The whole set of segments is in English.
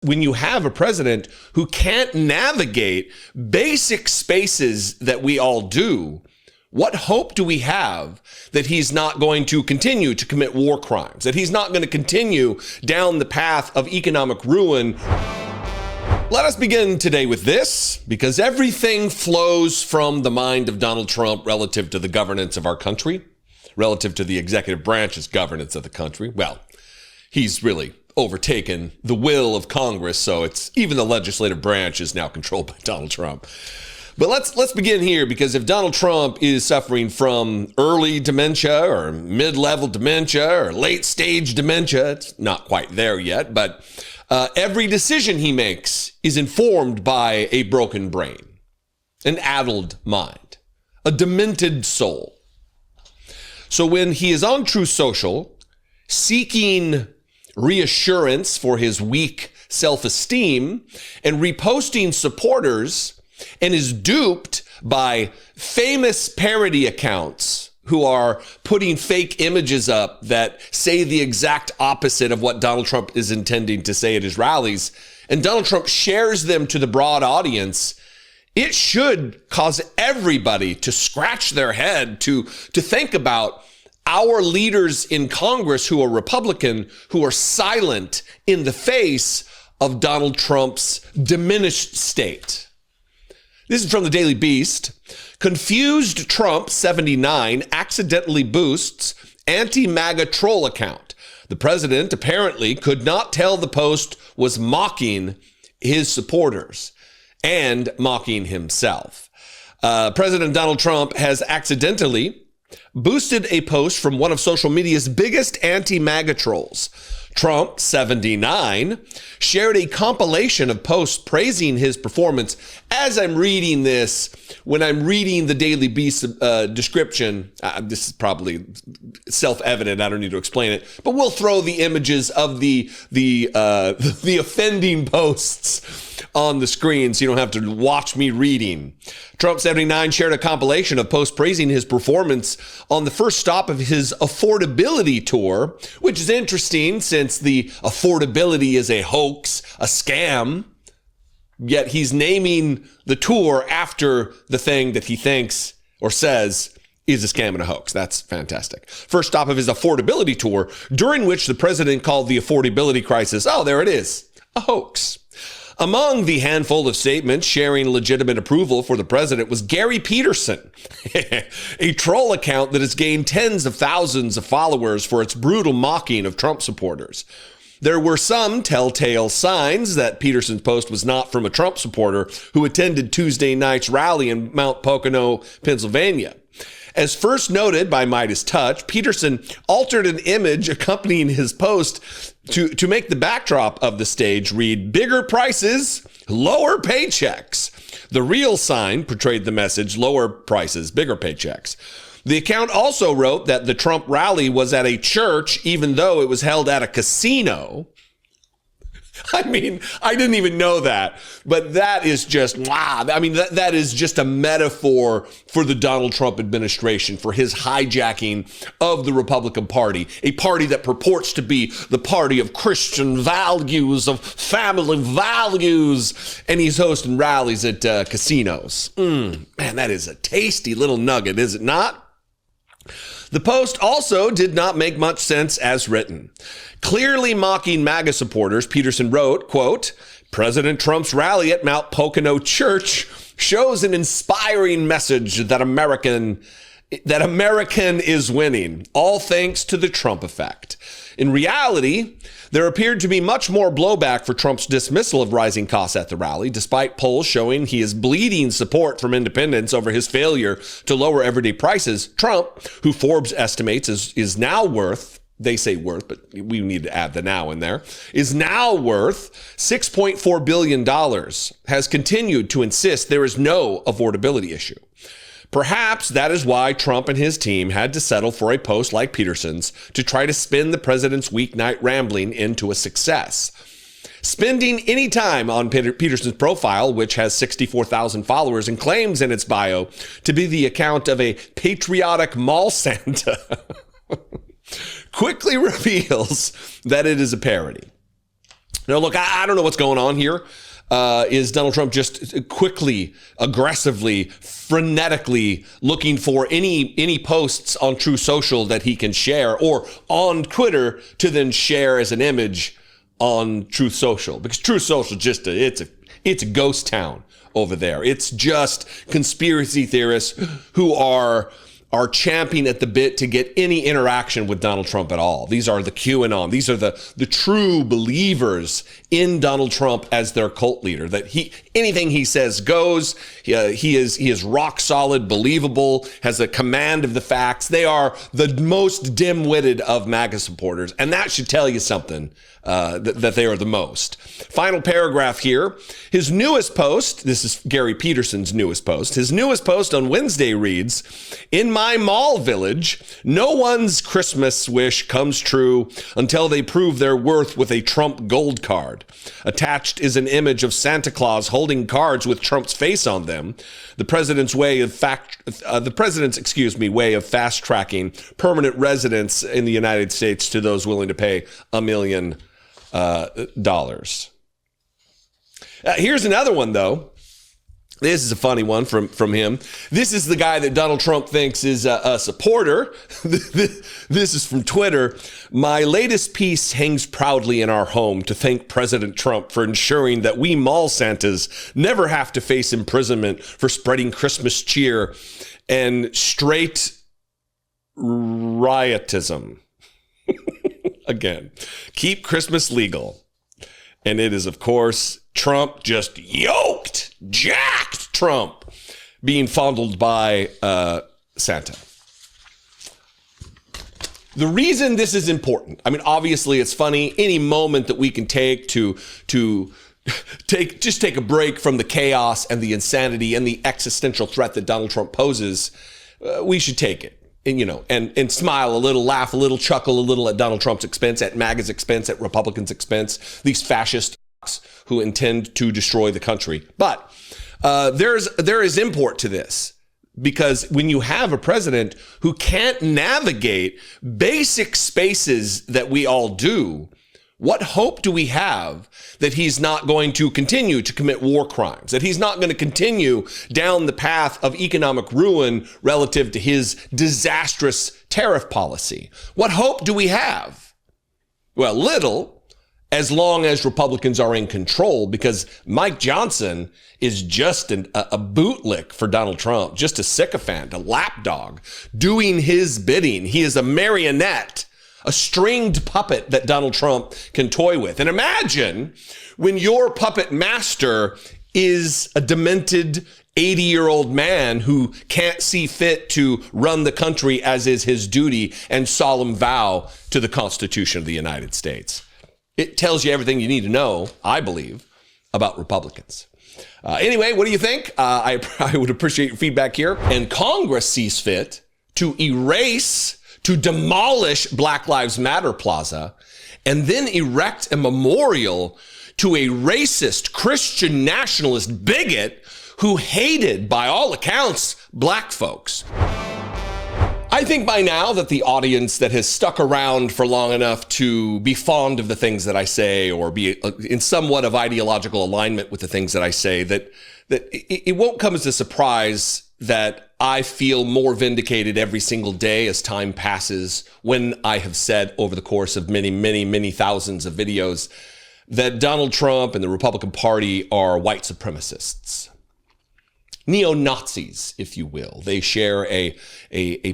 When you have a president who can't navigate basic spaces that we all do, what hope do we have that he's not going to continue to commit war crimes, that he's not going to continue down the path of economic ruin? Let us begin today with this, because everything flows from the mind of Donald Trump relative to the governance of our country, relative to the executive branch's governance of the country. Well, he's really overtaken the will of Congress, so it's even the legislative branch is now controlled by Donald Trump. But let's begin here, because if Donald Trump is suffering from early dementia or mid-level dementia or late-stage dementia, it's not quite there yet, but every decision he makes is informed by a broken brain, an addled mind, a demented soul. So when he is on Truth Social, seeking reassurance for his weak self-esteem and reposting supporters, and is duped by famous parody accounts who are putting fake images up that say the exact opposite of what Donald Trump is intending to say at his rallies, and Donald Trump shares them to the broad audience, it should cause everybody to scratch their head, to think about our leaders in Congress who are Republican, who are silent in the face of Donald Trump's diminished state. This is from the Daily Beast. Confused Trump 79 accidentally boosts anti-MAGA troll account. The president apparently could not tell the post was mocking his supporters and mocking himself. President Donald Trump has accidentally boosted a post from one of social media's biggest anti-MAGA trolls. Trump, 79, shared a compilation of posts praising his performance. As I'm reading this, when I'm reading the Daily Beast description, this is probably self-evident, I don't need to explain it, but we'll throw the images of the offending posts on the screen so you don't have to watch me reading. Trump 79 shared a compilation of posts praising his performance on the first stop of his affordability tour, which is interesting since the affordability is a hoax, a scam, yet he's naming the tour after the thing that he thinks or says is a scam and a hoax. That's fantastic. First stop of his affordability tour, during which the president called the affordability crisis, oh, there it is, a hoax. Among the handful of statements sharing legitimate approval for the president was Gary Peterson, a troll account that has gained tens of thousands of followers for its brutal mocking of Trump supporters. There were some telltale signs that Peterson's post was not from a Trump supporter who attended Tuesday night's rally in Mount Pocono, Pennsylvania. As first noted by Midas Touch, Peterson altered an image accompanying his post to make the backdrop of the stage read, "Bigger prices, lower paychecks." The real sign portrayed the message, "Lower prices, bigger paychecks." The account also wrote that the Trump rally was at a church, even though it was held at a casino. I mean, I didn't even know that, but that is just, wow. I mean, that is just a metaphor for the Donald Trump administration, for his hijacking of the Republican Party, a party that purports to be the party of Christian values, of family values, and he's hosting rallies at casinos. Man, that is a tasty little nugget, is it not? The post also did not make much sense as written. Clearly mocking MAGA supporters, Peterson wrote, quote, "President Trump's rally at Mount Pocono Church shows an inspiring message that American is winning, all thanks to the Trump effect." In reality, there appeared to be much more blowback for Trump's dismissal of rising costs at the rally, despite polls showing he is bleeding support from independents over his failure to lower everyday prices. Trump, who Forbes estimates is now worth, they say worth, but we need to add the now in there, is now worth $6.4 billion, has continued to insist there is no affordability issue. Perhaps that is why Trump and his team had to settle for a post like Peterson's to try to spin the president's weeknight rambling into a success. Spending any time on Peterson's profile, which has 64,000 followers and claims in its bio to be the account of a patriotic mall Santa, quickly reveals that it is a parody. Now, look, I don't know what's going on here. Is Donald Trump just quickly, aggressively, frenetically looking for any posts on True Social that he can share, or on Twitter to then share as an image on Truth Social? Because Truth Social just it's a ghost town over there. It's just conspiracy theorists who are champing at the bit to get any interaction with Donald Trump at all. These are the QAnon. These are the true believers in Donald Trump as their cult leader, that anything he says goes. He is rock solid, believable, has a command of the facts. They are the most dim-witted of MAGA supporters. And that should tell you something, that they are the most. Final paragraph here. His newest post, this is Gary Peterson's newest post. His newest post on Wednesday reads, "In my mall village, no one's Christmas wish comes true until they prove their worth with a Trump gold card. Attached is an image of Santa Claus holding cards with Trump's face on them. The president's way of fast tracking permanent residence in the United States to those willing to pay $1 million. Here's another one, though. This is a funny one from him. This is the guy that Donald Trump thinks is a supporter. This is from Twitter. "My latest piece hangs proudly in our home to thank President Trump for ensuring that we mall Santas never have to face imprisonment for spreading Christmas cheer and straight riotism." Again, keep Christmas legal. And it is, of course, Trump just jacked Trump being fondled by Santa. The reason this is important, I mean, obviously it's funny. Any moment that we can take to take a break from the chaos and the insanity and the existential threat that Donald Trump poses, we should take it. And smile a little, laugh a little, chuckle a little at Donald Trump's expense, at MAGA's expense, at Republicans' expense, these fascists who intend to destroy the country. But there is import to this, because when you have a president who can't navigate basic spaces that we all do, what hope do we have that he's not going to continue to commit war crimes, that he's not going to continue down the path of economic ruin relative to his disastrous tariff policy? What hope do we have? Well, little, as long as Republicans are in control, because Mike Johnson is just a bootlick for Donald Trump, just a sycophant, a lapdog, doing his bidding. He is a marionette, a stringed puppet that Donald Trump can toy with. And imagine when your puppet master is a demented 80-year-old man who can't see fit to run the country as is his duty and solemn vow to the Constitution of the United States. It tells you everything you need to know, I believe, about Republicans. Anyway, what do you think? I would appreciate your feedback here. And Congress sees fit to demolish Black Lives Matter Plaza and then erect a memorial to a racist Christian nationalist bigot who hated, by all accounts, black folks. I think by now that the audience that has stuck around for long enough to be fond of the things that I say, or be in somewhat of ideological alignment with the things that I say, that it won't come as a surprise that I feel more vindicated every single day as time passes, when I have said over the course of many, many, many thousands of videos that Donald Trump and the Republican Party are white supremacists. Neo-Nazis, if you will. They share a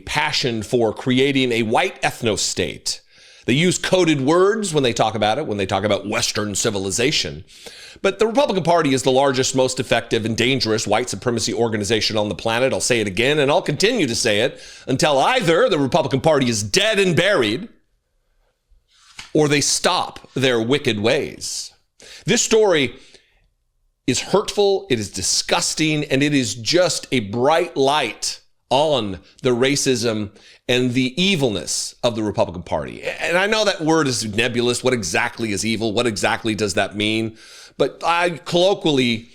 passion for creating a white ethno-state. They use coded words when they talk about it, when they talk about Western civilization. But the Republican Party is the largest, most effective, and dangerous white supremacy organization on the planet. I'll say it again, and I'll continue to say it until either the Republican Party is dead and buried, or they stop their wicked ways. This story is hurtful, it is disgusting, and it is just a bright light on the racism and the evilness of the Republican Party. And I know that word is nebulous. What exactly is evil? What exactly does that mean? But colloquially,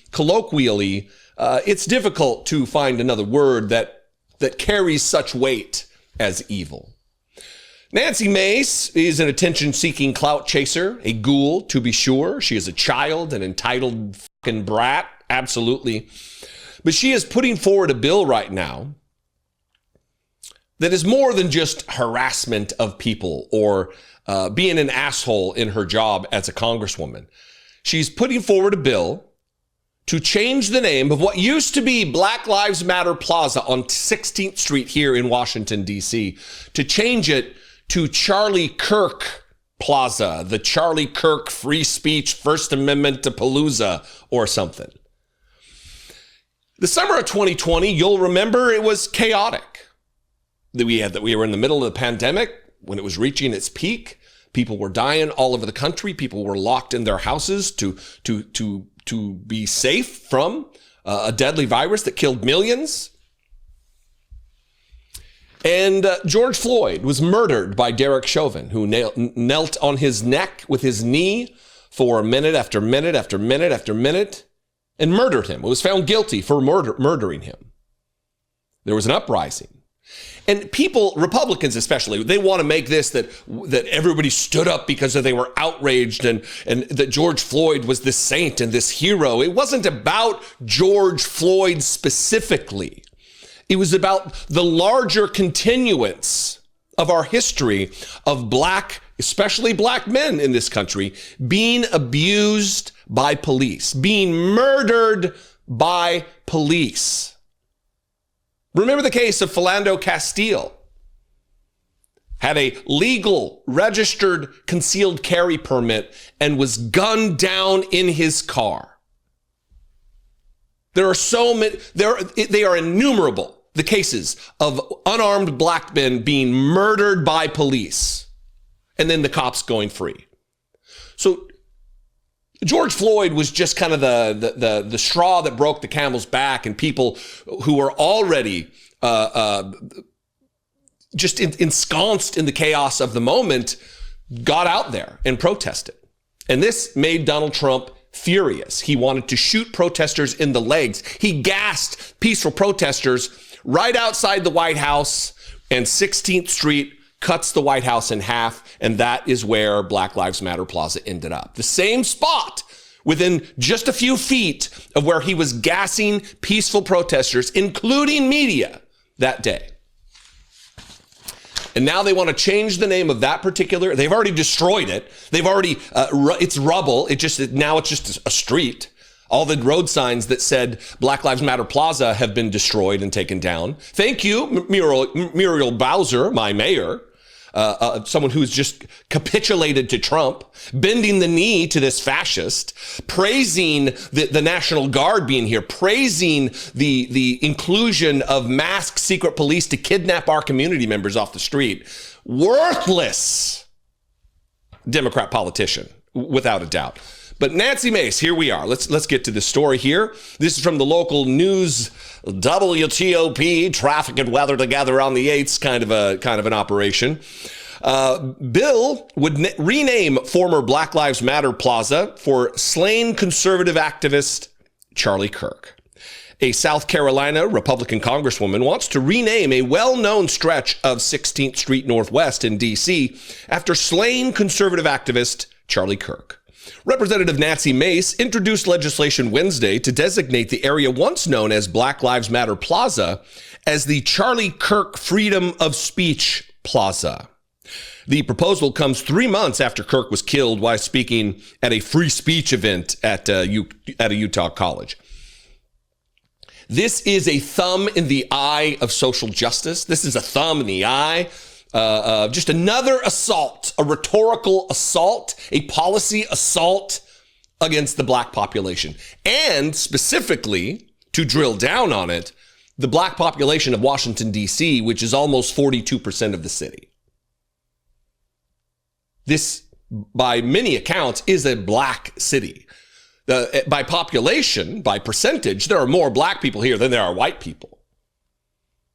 it's difficult to find another word that carries such weight as evil. Nancy Mace is an attention-seeking clout chaser, a ghoul, to be sure. She is a child, an entitled fucking brat, absolutely. But she is putting forward a bill right now that is more than just harassment of people or being an asshole in her job as a congresswoman. She's putting forward a bill to change the name of what used to be Black Lives Matter Plaza on 16th Street here in Washington, D.C., to change it to Charlie Kirk Plaza, the Charlie Kirk Free Speech First Amendment to Palooza or something. The summer of 2020, you'll remember it was chaotic. We were in the middle of the pandemic when it was reaching its peak. People were dying all over the country. People were locked in their houses to be safe from a deadly virus that killed millions. And George Floyd was murdered by Derek Chauvin, who knelt on his neck with his knee for minute after minute after minute after minute and murdered him. It was found guilty for murdering him. There was an uprising. And people, Republicans especially, they want to make this that everybody stood up because they were outraged and that George Floyd was this saint and this hero. It wasn't about George Floyd specifically. It was about the larger continuance of our history of black, especially black men in this country, being abused by police, being murdered by police. Remember the case of Philando Castile. Had a legal, registered, concealed carry permit and was gunned down in his car. There are so many, they are innumerable, the cases of unarmed black men being murdered by police and then the cops going free. So George Floyd was just kind of the straw that broke the camel's back, and people who were already just ensconced in the chaos of the moment got out there and protested. And this made Donald Trump furious. He wanted to shoot protesters in the legs. He gassed peaceful protesters right outside the White House, and 16th Street cuts the White House in half, and that is where Black Lives Matter Plaza ended up. The same spot within just a few feet of where he was gassing peaceful protesters, including media, that day. And now they want to change the name of that particular, they've already destroyed it. They've already, it's rubble. Now it's just a street. All the road signs that said Black Lives Matter Plaza have been destroyed and taken down. Thank you, Muriel Bowser, my mayor, someone who's just capitulated to Trump, bending the knee to this fascist, praising the National Guard being here, praising the inclusion of masked secret police to kidnap our community members off the street. Worthless Democrat politician, without a doubt. But Nancy Mace, here we are. Let's get to the story here. This is from the local news, WTOP, traffic and weather together on the 8th, kind of an operation. Bill would rename former Black Lives Matter Plaza for slain conservative activist Charlie Kirk. A South Carolina Republican congresswoman wants to rename a well-known stretch of 16th Street Northwest in D.C. after slain conservative activist Charlie Kirk. Representative Nancy Mace introduced legislation Wednesday to designate the area once known as Black Lives Matter Plaza as the Charlie Kirk Freedom of Speech Plaza. The proposal comes 3 months after Kirk was killed while speaking at a free speech event at a Utah college. This is a thumb in the eye of social justice. This is a thumb in the eye. Just another assault, a rhetorical assault, a policy assault against the black population. And specifically, to drill down on it, the black population of Washington, D.C., which is almost 42% of the city. This, by many accounts, is a black city. By population, by percentage, there are more black people here than there are white people.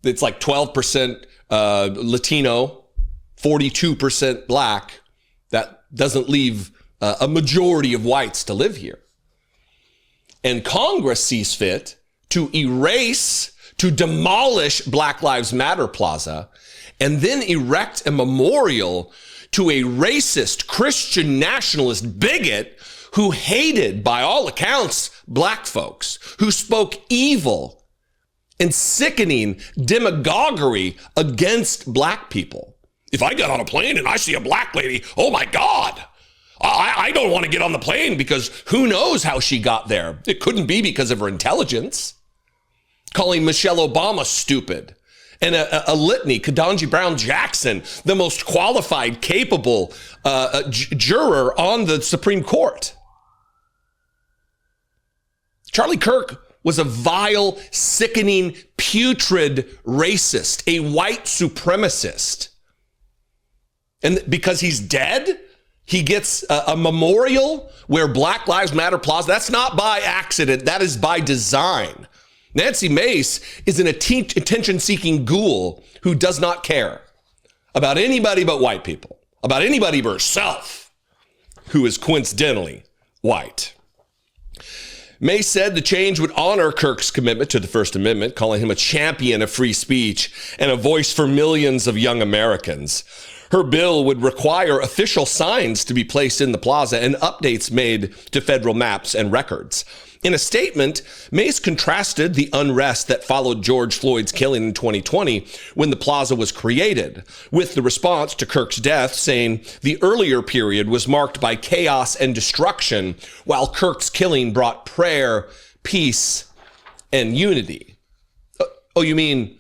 It's like 12% Latino, 42% black. That doesn't leave a majority of whites to live here. And Congress sees fit to erase, to demolish Black Lives Matter Plaza and then erect a memorial to a racist Christian nationalist bigot who hated, by all accounts, black folks, who spoke evil and sickening demagoguery against black people. If I get on a plane and I see a black lady, oh my God, I don't want to get on the plane because who knows how she got there. It couldn't be because of her intelligence. Calling Michelle Obama stupid. And a litany, Ketanji Brown Jackson, the most qualified, capable juror on the Supreme Court. Charlie Kirk was a vile, sickening, putrid racist, a white supremacist. And because he's dead, he gets a memorial where Black Lives Matter Plaza. That's not by accident. That is by design. Nancy Mace is an attention-seeking ghoul who does not care about anybody but white people, about anybody but herself, who is coincidentally white. Mace said the change would honor Kirk's commitment to the First Amendment, calling him a champion of free speech and a voice for millions of young Americans. Her bill would require official signs to be placed in the plaza and updates made to federal maps and records. In a statement, Mace contrasted the unrest that followed George Floyd's killing in 2020 when the plaza was created, with the response to Kirk's death saying the earlier period was marked by chaos and destruction, while Kirk's killing brought prayer, peace, and unity. Oh, you mean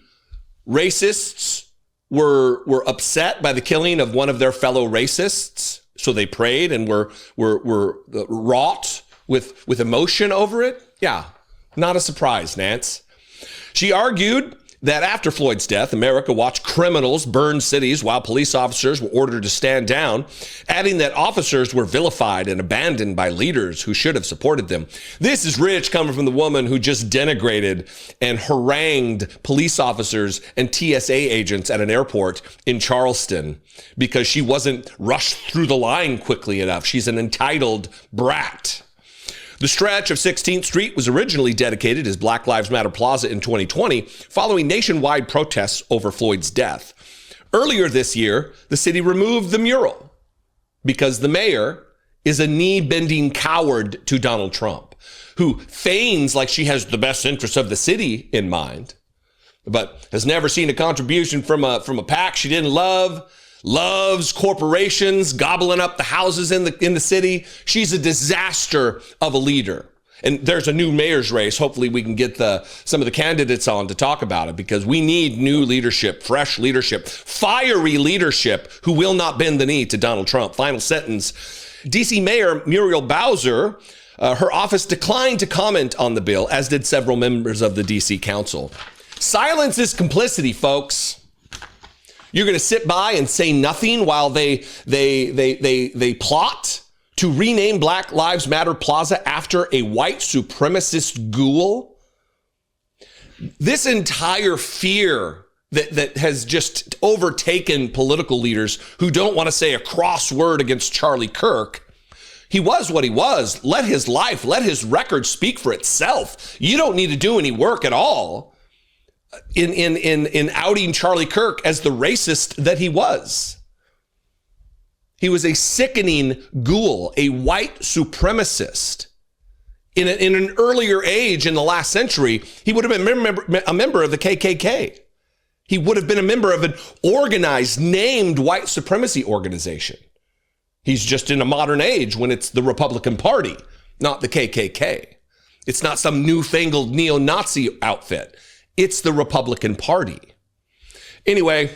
racists were upset by the killing of one of their fellow racists, so they prayed and were wrought with emotion over it? Yeah, not a surprise, Nance. She argued that after Floyd's death, America watched criminals burn cities while police officers were ordered to stand down, adding that officers were vilified and abandoned by leaders who should have supported them. This is rich coming from the woman who just denigrated and harangued police officers and TSA agents at an airport in Charleston because she wasn't rushed through the line quickly enough. She's an entitled brat. The stretch of 16th Street was originally dedicated as Black Lives Matter Plaza in 2020, following nationwide protests over Floyd's death. Earlier this year, the city removed the mural because the mayor is a knee-bending coward to Donald Trump, who feigns like she has the best interests of the city in mind, but has never seen a contribution from a PAC she didn't love, loves corporations gobbling up the houses in the city. She's a disaster of a leader. And there's a new mayor's race. Hopefully we can get some of the candidates on to talk about it, because we need new leadership, fresh leadership, fiery leadership who will not bend the knee to Donald Trump. Final sentence. DC Mayor Muriel Bowser, her office declined to comment on the bill, as did several members of the DC Council. Silence is complicity, folks. You're going to sit by and say nothing while they plot to rename Black Lives Matter Plaza after a white supremacist ghoul? This entire fear that has just overtaken political leaders who don't want to say a cross word against Charlie Kirk. He was what he was. Let his life, let his record speak for itself. You don't need to do any work at all in outing Charlie Kirk as the racist that he was. He was a sickening ghoul, a white supremacist. In an earlier age in the last century, he would have been a member of the KKK. He would have been a member of an organized, named white supremacy organization. He's just in a modern age when it's the Republican Party, not the KKK. It's not some newfangled neo-Nazi outfit. It's the Republican Party. Anyway,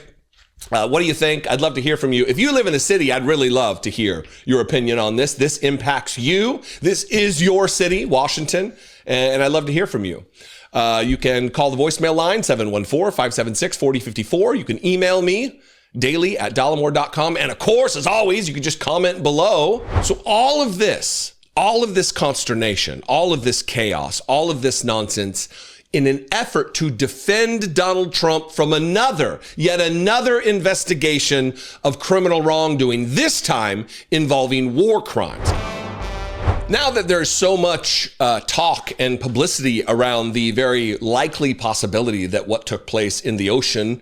what do you think? I'd love to hear from you. If you live in a city, I'd really love to hear your opinion on this. This impacts you. This is your city, Washington, and I'd love to hear from you. You can call the voicemail line, 714-576-4054. You can email me, daily@dollemore.com. And of course, as always, you can just comment below. So all of this consternation, all of this chaos, all of this nonsense, in an effort to defend Donald Trump from yet another investigation of criminal wrongdoing, this time involving war crimes. Now that there's so much talk and publicity around the very likely possibility that what took place in the ocean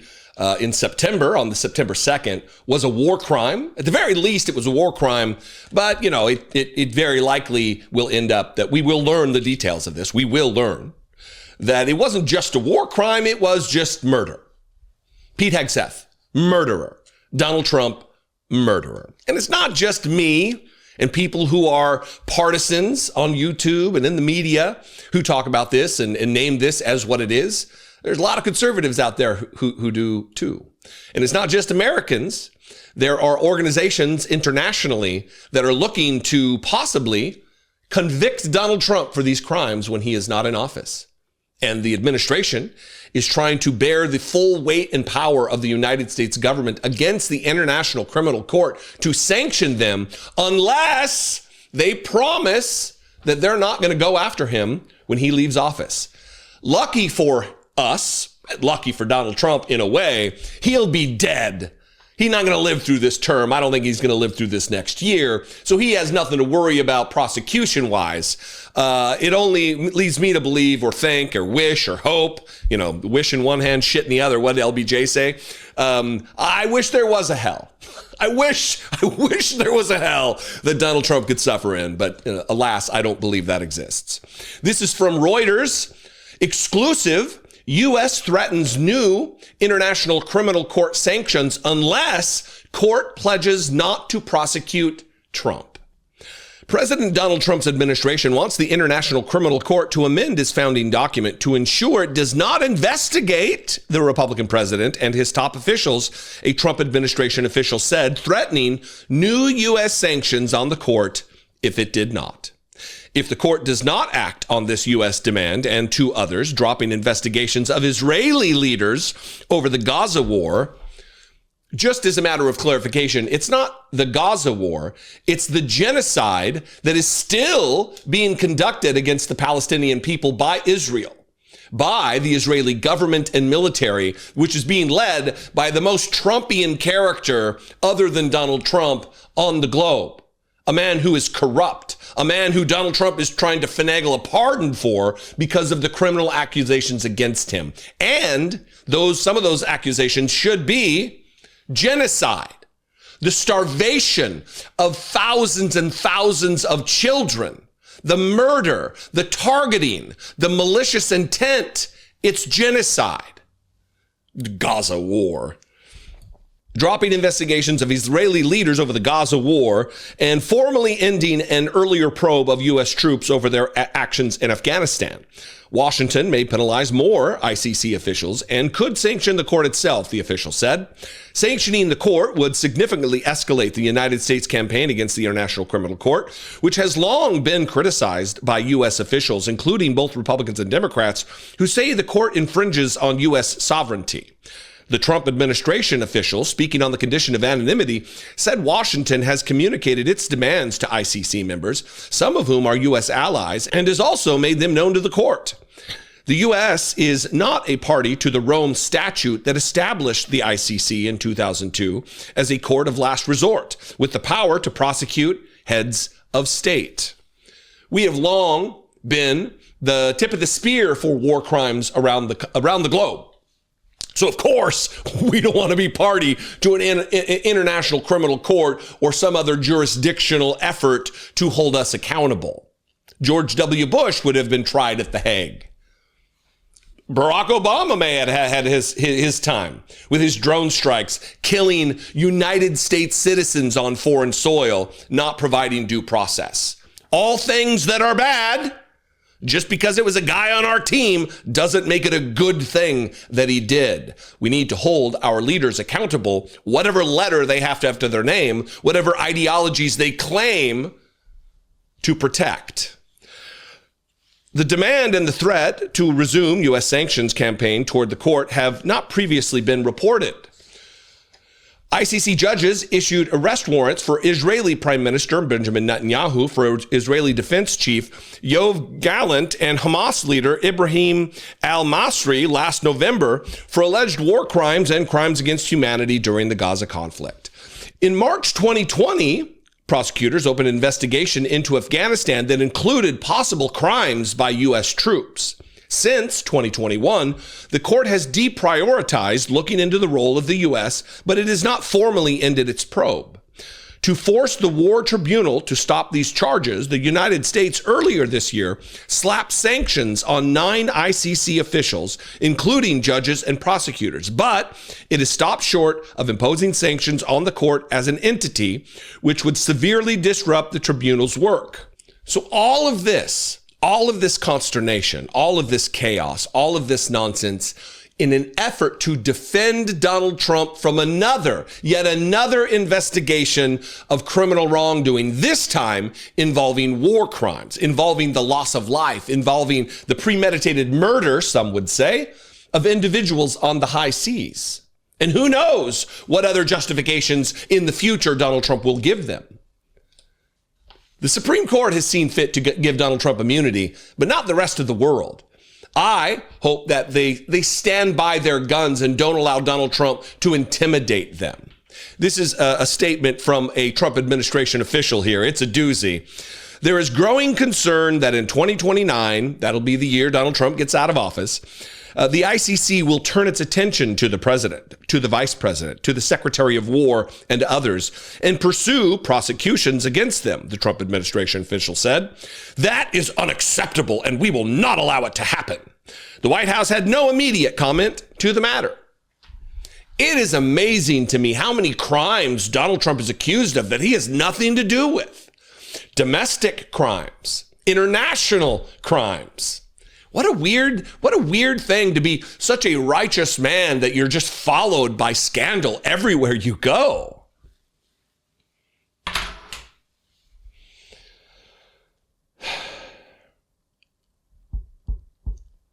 in September, on the September 2nd, was a war crime. At the very least, it was a war crime, but, it very likely will end up that we will learn the details of this. We will learn that it wasn't just a war crime, it was just murder. Pete Hegseth, murderer. Donald Trump, murderer. And it's not just me and people who are partisans on YouTube and in the media who talk about this and name this as what it is. There's a lot of conservatives out there who do too. And it's not just Americans. There are organizations internationally that are looking to possibly convict Donald Trump for these crimes when he is not in office. And the administration is trying to bear the full weight and power of the United States government against the International Criminal Court to sanction them unless they promise that they're not going to go after him when he leaves office. Lucky for us, lucky for Donald Trump in a way, he'll be dead. He's not going to live through this term. I don't think he's going to live through this next year. So he has nothing to worry about prosecution-wise. It only leads me to believe or think or wish or hope, wish in one hand, shit in the other. What did LBJ say? I wish there was a hell. I wish there was a hell that Donald Trump could suffer in. But alas, I don't believe that exists. This is from Reuters. Exclusive. U.S. threatens new International Criminal Court sanctions unless court pledges not to prosecute Trump. President Donald Trump's administration wants the International Criminal Court to amend its founding document to ensure it does not investigate the Republican president and his top officials, a Trump administration official said, threatening new U.S. sanctions on the court if it did not. If the court does not act on this U.S. demand and two others, dropping investigations of Israeli leaders over the Gaza war, just as a matter of clarification, it's not the Gaza war, it's the genocide that is still being conducted against the Palestinian people by Israel, by the Israeli government and military, which is being led by the most Trumpian character other than Donald Trump on the globe. A man who is corrupt, a man who Donald Trump is trying to finagle a pardon for because of the criminal accusations against him. And some of those accusations should be genocide, the starvation of thousands and thousands of children, the murder, the targeting, the malicious intent. It's genocide. The Gaza war. Dropping investigations of Israeli leaders over the Gaza war and formally ending an earlier probe of U.S. troops over their actions in Afghanistan. Washington may penalize more ICC officials and could sanction the court itself, the official said. Sanctioning the court would significantly escalate the United States campaign against the International Criminal Court, which has long been criticized by U.S. officials, including both Republicans and Democrats, who say the court infringes on U.S. sovereignty. The Trump administration official, speaking on the condition of anonymity, said Washington has communicated its demands to ICC members, some of whom are U.S. allies, and has also made them known to the court. The U.S. is not a party to the Rome Statute that established the ICC in 2002 as a court of last resort, with the power to prosecute heads of state. We have long been the tip of the spear for war crimes around the globe. So, of course, we don't want to be party to an international criminal court or some other jurisdictional effort to hold us accountable. George W. Bush would have been tried at The Hague. Barack Obama may have had his time with his drone strikes, killing United States citizens on foreign soil, not providing due process. All things that are bad. Just because it was a guy on our team doesn't make it a good thing that he did. We need to hold our leaders accountable, whatever letter they have to have to their name, whatever ideologies they claim to protect. The demand and the threat to resume U.S. sanctions campaign toward the court have not previously been reported. ICC judges issued arrest warrants for Israeli Prime Minister Benjamin Netanyahu, for Israeli Defense Chief Yoav Gallant, and Hamas leader Ibrahim al-Masri last November for alleged war crimes and crimes against humanity during the Gaza conflict. In March 2020, prosecutors opened an investigation into Afghanistan that included possible crimes by U.S. troops. Since 2021, the court has deprioritized looking into the role of the U.S., but it has not formally ended its probe. To force the war tribunal to stop these charges, the United States earlier this year slapped sanctions on 9 ICC officials, including judges and prosecutors. But it has stopped short of imposing sanctions on the court as an entity, which would severely disrupt the tribunal's work. So all of this consternation, all of this chaos, all of this nonsense, in an effort to defend Donald Trump from yet another investigation of criminal wrongdoing, this time involving war crimes, involving the loss of life, involving the premeditated murder, some would say, of individuals on the high seas. And who knows what other justifications in the future Donald Trump will give them. The Supreme Court has seen fit to give Donald Trump immunity, but not the rest of the world. I hope that they stand by their guns and don't allow Donald Trump to intimidate them. This is a statement from a Trump administration official here. It's a doozy. There is growing concern that in 2029, that'll be the year Donald Trump gets out of office, the ICC will turn its attention to the president, to the vice president, to the secretary of war, and others, and pursue prosecutions against them, the Trump administration official said. That is unacceptable, and we will not allow it to happen. The White House had no immediate comment to the matter. It is amazing to me how many crimes Donald Trump is accused of that he has nothing to do with. Domestic crimes, international crimes. What a weird thing to be such a righteous man that you're just followed by scandal everywhere you go.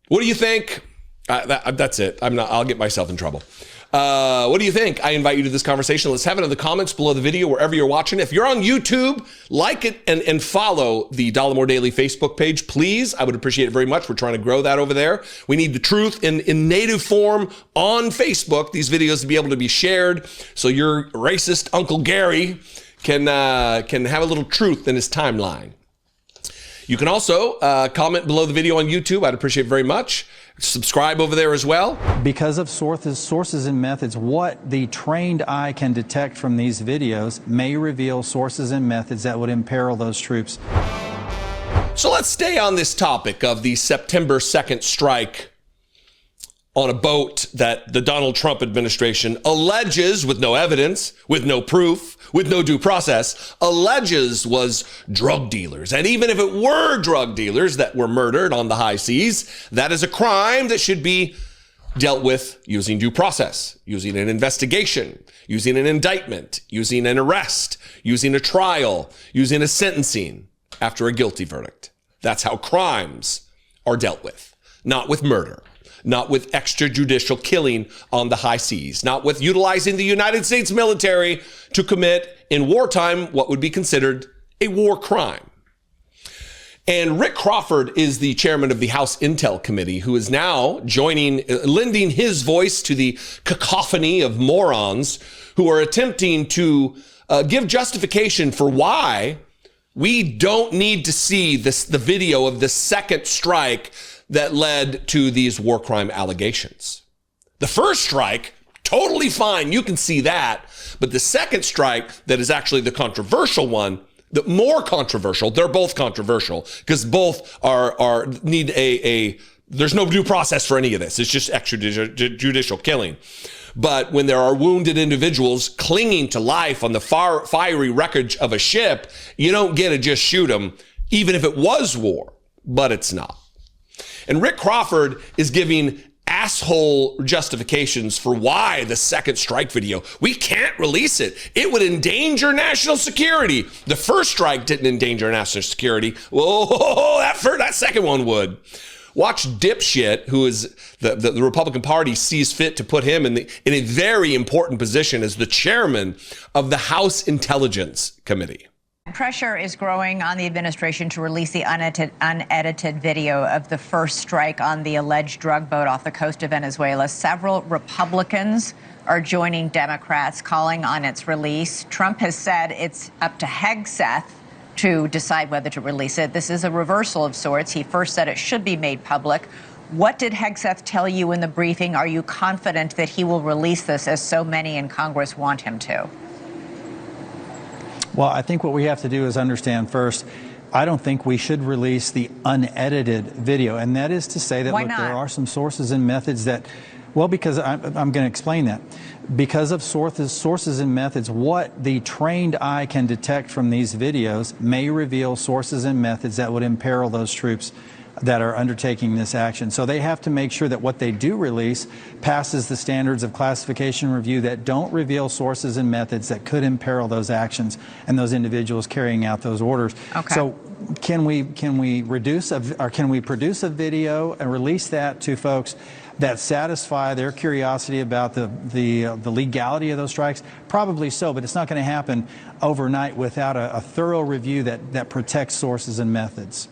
What do you think? That's it. I'll get myself in trouble. What do you think? I invite you to this conversation. Let's have it in the comments below the video, wherever you're watching. If you're on YouTube, like it and follow the Dollemore Daily Facebook page, please. I would appreciate it very much. We're trying to grow that over there. We need the truth in native form on Facebook. These videos to be able to be shared so your racist Uncle Gary can have a little truth in his timeline. You can also comment below the video on YouTube. I'd appreciate it very much. Subscribe over there as well. Because of sources and methods, what the trained eye can detect from these videos may reveal sources and methods that would imperil those troops. So let's stay on this topic of the September 2nd strike on a boat that the Donald Trump administration alleges, with no evidence, with no proof, with no due process, alleges was drug dealers. And even if it were drug dealers that were murdered on the high seas, that is a crime that should be dealt with using due process, using an investigation, using an indictment, using an arrest, using a trial, using a sentencing after a guilty verdict. That's how crimes are dealt with, not with murder. Not with extrajudicial killing on the high seas, not with utilizing the United States military to commit in wartime what would be considered a war crime. And Rick Crawford is the chairman of the House Intel Committee, who is now lending his voice to the cacophony of morons who are attempting to give justification for why we don't need to see the video of the second strike that led to these war crime allegations. The first strike, totally fine. You can see that. But the second strike that is actually the controversial one, the more controversial, they're both controversial because both need there's no due process for any of this. It's just extrajudicial killing. But when there are wounded individuals clinging to life on the fiery wreckage of a ship, you don't get to just shoot them, even if it was war, but it's not. And Rick Crawford is giving asshole justifications for why the second strike video, we can't release it. It would endanger national security. The first strike didn't endanger national security. Whoa, that second one would. Watch dipshit, who is the Republican Party sees fit to put him in a very important position as the chairman of the House Intelligence Committee. Pressure is growing on the administration to release the unedited video of the first strike on the alleged drug boat off the coast of Venezuela. Several Republicans are joining Democrats calling on its release. Trump has said it's up to Hegseth to decide whether to release it. This is a reversal of sorts. He first said it should be made public. What did Hegseth tell you in the briefing? Are you confident that he will release this, as so many in Congress want him to? Well, I think what we have to do is understand first, I don't think we should release the unedited video. And that is to say that, look, there are some sources and methods that, well, because I'm going to explain that. Because of sources and methods, what the trained eye can detect from these videos may reveal sources and methods that would imperil those troops that are undertaking this action. So they have to make sure that what they do release passes the standards of classification review that don't reveal sources and methods that could imperil those actions and those individuals carrying out those orders. Okay. So can we produce a video and release that to folks that satisfy their curiosity about the legality of those strikes? Probably so, but it's not going to happen overnight without a thorough review that protects sources and methods.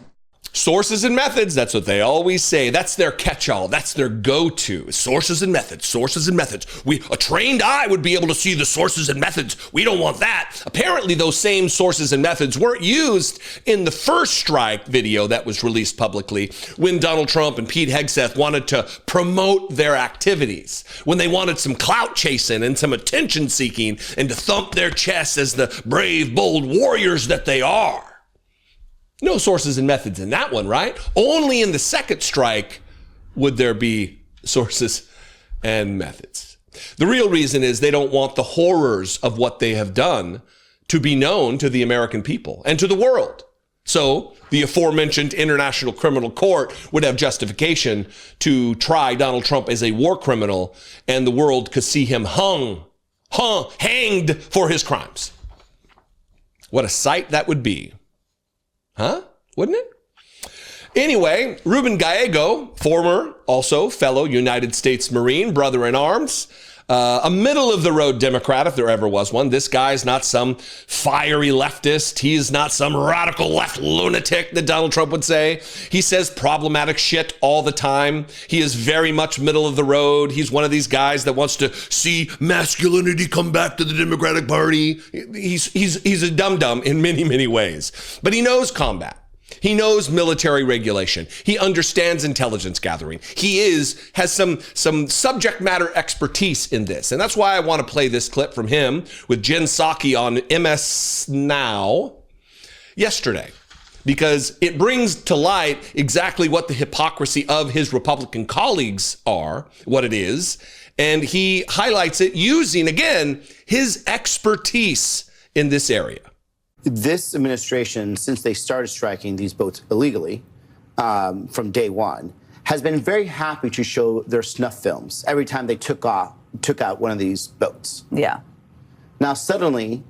Sources and methods, that's what they always say. That's their catch-all. That's their go-to. Sources and methods, sources and methods. A trained eye would be able to see the sources and methods. We don't want that. Apparently, those same sources and methods weren't used in the first strike video that was released publicly when Donald Trump and Pete Hegseth wanted to promote their activities, when they wanted some clout chasing and some attention seeking and to thump their chests as the brave, bold warriors that they are. No sources and methods in that one, right? Only in the second strike would there be sources and methods. The real reason is they don't want the horrors of what they have done to be known to the American people and to the world. So the aforementioned International Criminal Court would have justification to try Donald Trump as a war criminal, and the world could see him hanged for his crimes. What a sight that would be. Huh? Wouldn't it? Anyway, Ruben Gallego, former, also fellow United States Marine, brother in arms, a middle-of-the-road Democrat, if there ever was one. This guy's not some fiery leftist. He's not some radical left lunatic that Donald Trump would say. He says problematic shit all the time. He is very much middle of the road. He's one of these guys that wants to see masculinity come back to the Democratic Party. He's a dum-dum in many, many ways. But he knows combat. He knows military regulation. He understands intelligence gathering. He has some subject matter expertise in this. And that's why I want to play this clip from him with Jen Psaki on MS Now yesterday, because it brings to light exactly what the hypocrisy of his Republican colleagues are, what it is. And he highlights it using, again, his expertise in this area. This administration, since they started striking these boats illegally from day one, has been very happy to show their snuff films every time they took out one of these boats. Yeah. Now, suddenly,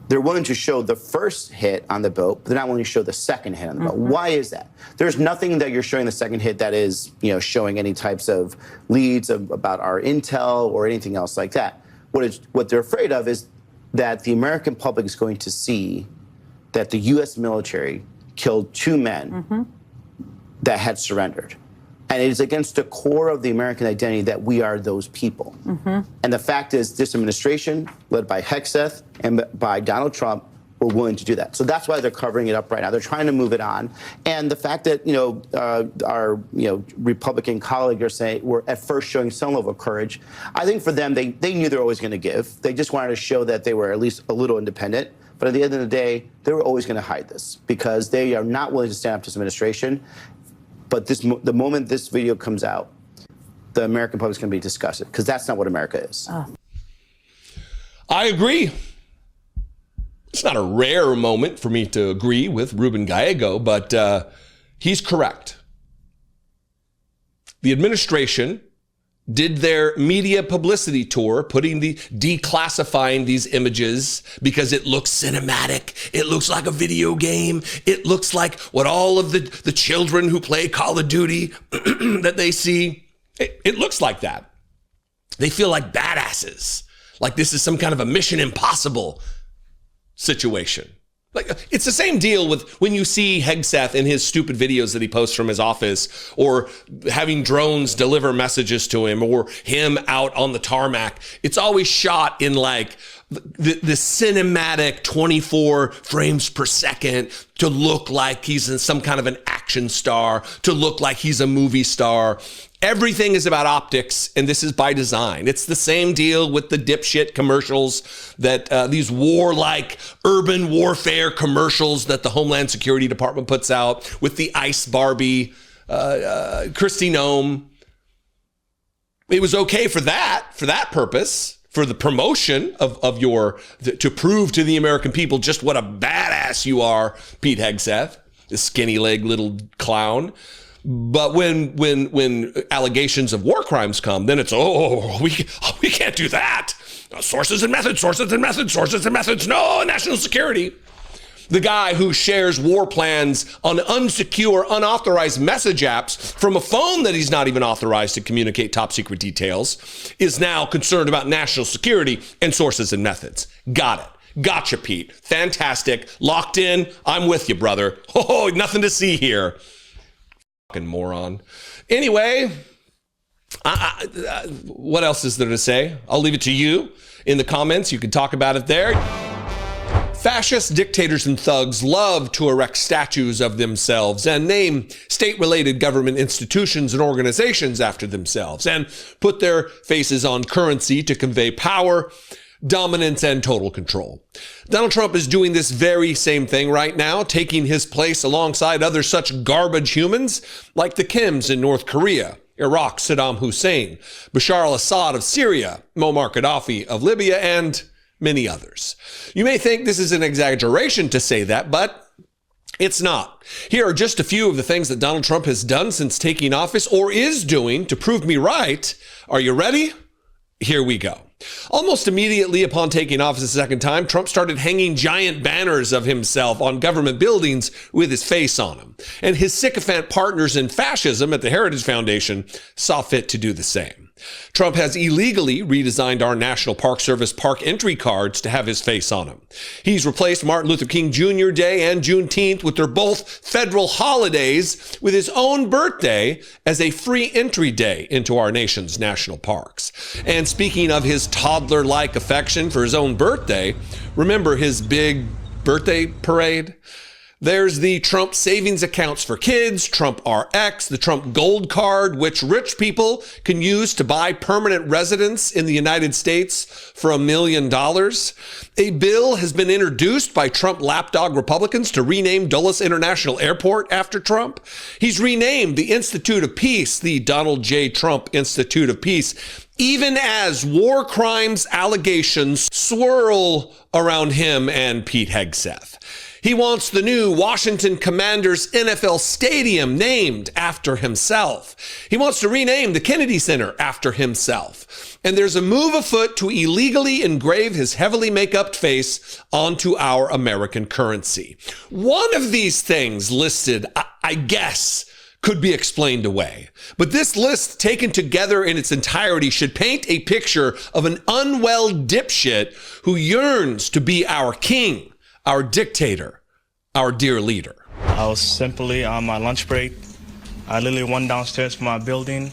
they're willing to show the first hit on the boat, but they're not willing to show the second hit on the boat. Why is that? There's nothing that you're showing the second hit that is, showing any types of leads about our intel or anything else like that. What they're afraid of is that the American public is going to see that the U.S. military killed two men that had surrendered. And it is against the core of the American identity that we are those people. And the fact is, this administration, led by Hegseth and by Donald Trump, were willing to do that. So that's why they're covering it up right now. They're trying to move it on. And the fact that, our, Republican colleagues were at first showing some level of courage, I think for them, they knew they were always going to give. They just wanted to show that they were at least a little independent. But at the end of the day, they were always going to hide this because they are not willing to stand up to this administration. But the moment this video comes out, the American public is going to be disgusted because that's not what America is. I agree. It's not a rare moment for me to agree with Ruben Gallego, but he's correct. The administration did their media publicity tour, declassifying these images because it looks cinematic. It looks like a video game. It looks like what all of the children who play Call of Duty that they see. It looks like that. They feel like badasses, like this is some kind of a Mission Impossible situation. Like, it's the same deal with when you see Hegseth in his stupid videos that he posts from his office, or having drones deliver messages to him, or him out on the tarmac. It's always shot in like the cinematic 24 frames per second to look like he's in some kind of an action star, to look like he's a movie star. Everything is about optics, and this is by design. It's the same deal with the dipshit commercials that these warlike urban warfare commercials that the Homeland Security Department puts out with the Ice Barbie, Kristi Noem. It was okay for that purpose, for the promotion of your, to prove to the American people just what a badass you are, Pete Hegseth, this skinny leg little clown. But when allegations of war crimes come, then it's, we can't do that. Sources and methods, no, national security. The guy who shares war plans on unsecure, unauthorized message apps from a phone that he's not even authorized to communicate top secret details is now concerned about national security and sources and methods. Got it. Gotcha, Pete. Fantastic. Locked in. I'm with you, brother. Oh, nothing to see here. Fucking moron. Anyway, what else is there to say? I'll leave it to you in the comments. You can talk about it there. Fascist dictators and thugs love to erect statues of themselves and name state-related government institutions and organizations after themselves and put their faces on currency to convey power, dominance, and total control. Donald Trump is doing this very same thing right now, taking his place alongside other such garbage humans like the Kims in North Korea, Iraq, Saddam Hussein, Bashar al-Assad of Syria, Muammar Gaddafi of Libya, and many others. You may think this is an exaggeration to say that, but it's not. Here are just a few of the things that Donald Trump has done since taking office or is doing to prove me right. Are you ready? Here we go. Almost immediately upon taking office a second time, Trump started hanging giant banners of himself on government buildings with his face on them. And his sycophant partners in fascism at the Heritage Foundation saw fit to do the same. Trump has illegally redesigned our National Park Service park entry cards to have his face on them. He's replaced Martin Luther King Jr. Day and Juneteenth, with their both federal holidays, with his own birthday as a free entry day into our nation's national parks. And speaking of his toddler-like affection for his own birthday, remember his big birthday parade? There's the Trump savings accounts for kids, Trump RX, the Trump Gold Card, which rich people can use to buy permanent residence in the United States for $1 million. A bill has been introduced by Trump lapdog Republicans to rename Dulles International Airport after Trump. He's renamed the Institute of Peace the Donald J. Trump Institute of Peace, even as war crimes allegations swirl around him and Pete Hegseth. He wants the new Washington Commanders NFL Stadium named after himself. He wants to rename the Kennedy Center after himself. And there's a move afoot to illegally engrave his heavily make-upped face onto our American currency. One of these things listed, I guess, could be explained away. But this list, taken together in its entirety, should paint a picture of an unwell dipshit who yearns to be our king, our dictator, our dear leader. I was simply on my lunch break. I literally went downstairs from my building.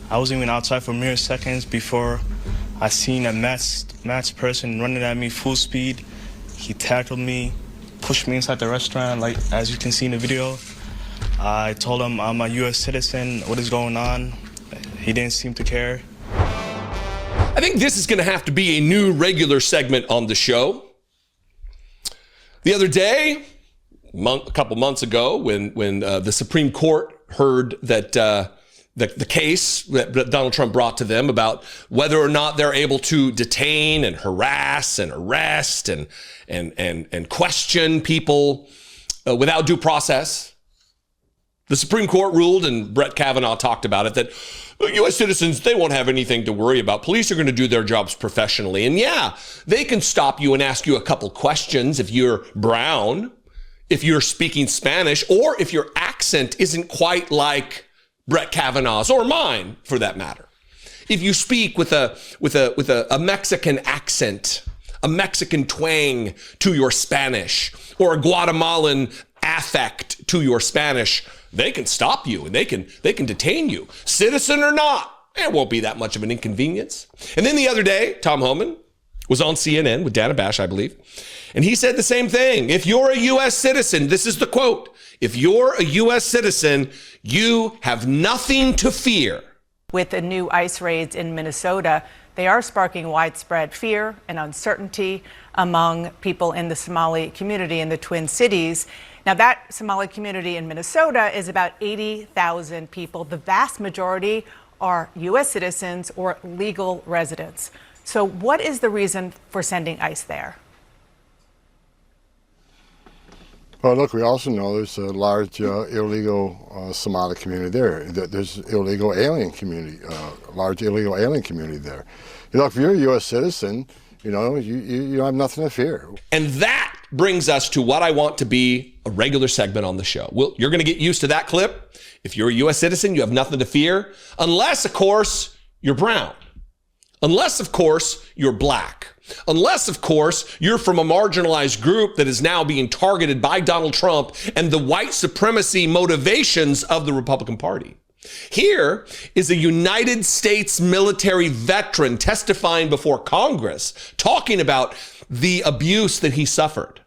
I wasn't even outside for mere seconds before I seen a masked person running at me full speed. He tackled me, pushed me inside the restaurant, like as you can see in the video. I told him I'm a U.S. citizen, what is going on? He didn't seem to care. I think this is going to have to be a new regular segment on the show. The other day, a couple months ago, when the Supreme Court heard that the case that Donald Trump brought to them about whether or not they're able to detain and harass and arrest and question people without due process, the Supreme Court ruled, and Brett Kavanaugh talked about it, that U.S. citizens, they won't have anything to worry about. Police are going to do their jobs professionally. And yeah, they can stop you and ask you a couple questions if you're brown, if you're speaking Spanish, or if your accent isn't quite like Brett Kavanaugh's, or mine for that matter. If you speak with a Mexican accent, a Mexican twang to your Spanish, or a Guatemalan affect to your Spanish, they can stop you and they can detain you, citizen or not. It won't be that much of an inconvenience. And then the other day, Tom Homan, was on CNN with Dana Bash, I believe. And he said the same thing. If you're a U.S. citizen, this is the quote, if you're a U.S. citizen, you have nothing to fear. With the new ICE raids in Minnesota, they are sparking widespread fear and uncertainty among people in the Somali community in the Twin Cities. Now, that Somali community in Minnesota is about 80,000 people. The vast majority are U.S. citizens or legal residents. So what is the reason for sending ICE there? Well, look, we also know there's a large illegal Somali community there. There's illegal alien community, large illegal alien community there. Look, if you're a U.S. citizen, you have nothing to fear. And that brings us to what I want to be a regular segment on the show. Well, you're going to get used to that clip. If you're a U.S. citizen, you have nothing to fear, unless, of course, you're brown. Unless, of course, you're black. Unless, of course, you're from a marginalized group that is now being targeted by Donald Trump and the white supremacy motivations of the Republican Party. Here is a United States military veteran testifying before Congress, talking about the abuse that he suffered.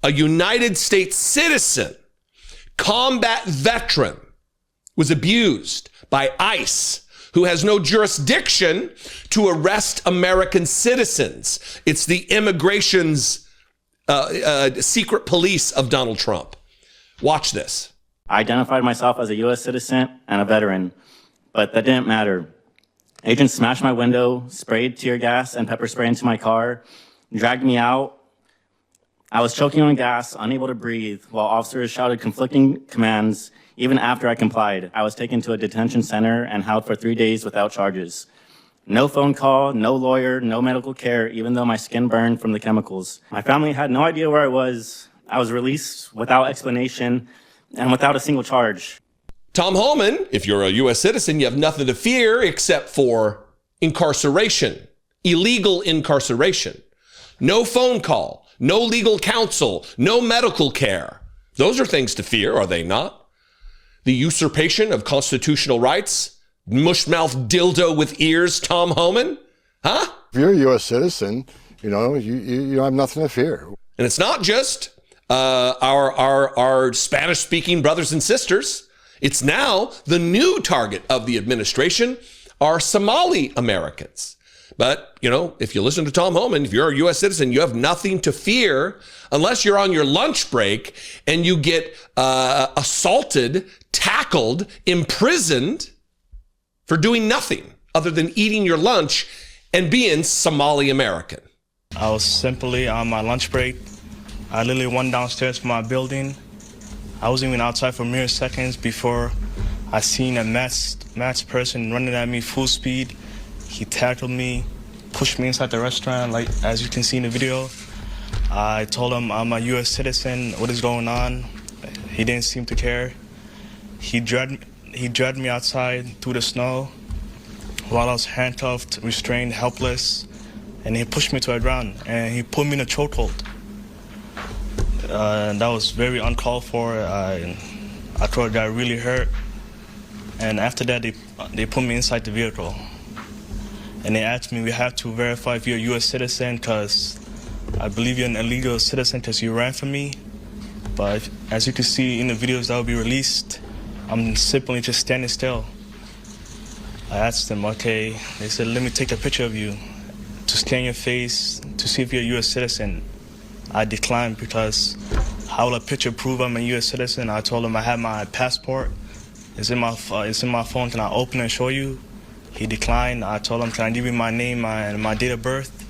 A United States citizen, combat veteran, was abused by ICE, who has no jurisdiction to arrest American citizens. It's the immigration's secret police of Donald Trump. Watch this. I identified myself as a U.S. citizen and a veteran, but that didn't matter. Agents smashed my window, sprayed tear gas and pepper spray into my car, dragged me out. I was choking on gas, unable to breathe, while officers shouted conflicting commands. Even after I complied, I was taken to a detention center and held for 3 days without charges. No phone call, no lawyer, no medical care, even though my skin burned from the chemicals. My family had no idea where I was. I was released without explanation and without a single charge. Tom Homan, if you're a U.S. citizen, you have nothing to fear except for incarceration, illegal incarceration. No phone call, no legal counsel, no medical care. Those are things to fear, are they not? The usurpation of constitutional rights? Mushmouth dildo with ears, Tom Homan? Huh? If you're a U.S. citizen, you have nothing to fear. And it's not just our Spanish-speaking brothers and sisters. It's now the new target of the administration are Somali Americans. But, if you listen to Tom Homan, if you're a U.S. citizen, you have nothing to fear unless you're on your lunch break and you get assaulted, tackled, imprisoned for doing nothing other than eating your lunch and being Somali American. I was simply on my lunch break. I literally went downstairs from my building. I wasn't even outside for mere seconds before I seen a masked person running at me full speed. He tackled me, pushed me inside the restaurant, like as you can see in the video. I told him I'm a U.S. citizen, what is going on? He didn't seem to care. He dragged me outside through the snow while I was handcuffed, restrained, helpless, and he pushed me to the ground and he put me in a chokehold. That was very uncalled for. I thought it got really hurt. And after that, they put me inside the vehicle. And they asked me, we have to verify if you're a U.S. citizen because I believe you're an illegal citizen because you ran from me. But as you can see in the videos that will be released, I'm simply just standing still. I asked them, okay, they said, let me take a picture of you to scan your face to see if you're a U.S. citizen. I declined because how will a picture prove I'm a U.S. citizen? I told him I have my passport. It's in my phone. Can I open it and show you? He declined. I told him, can I give you my name and my date of birth?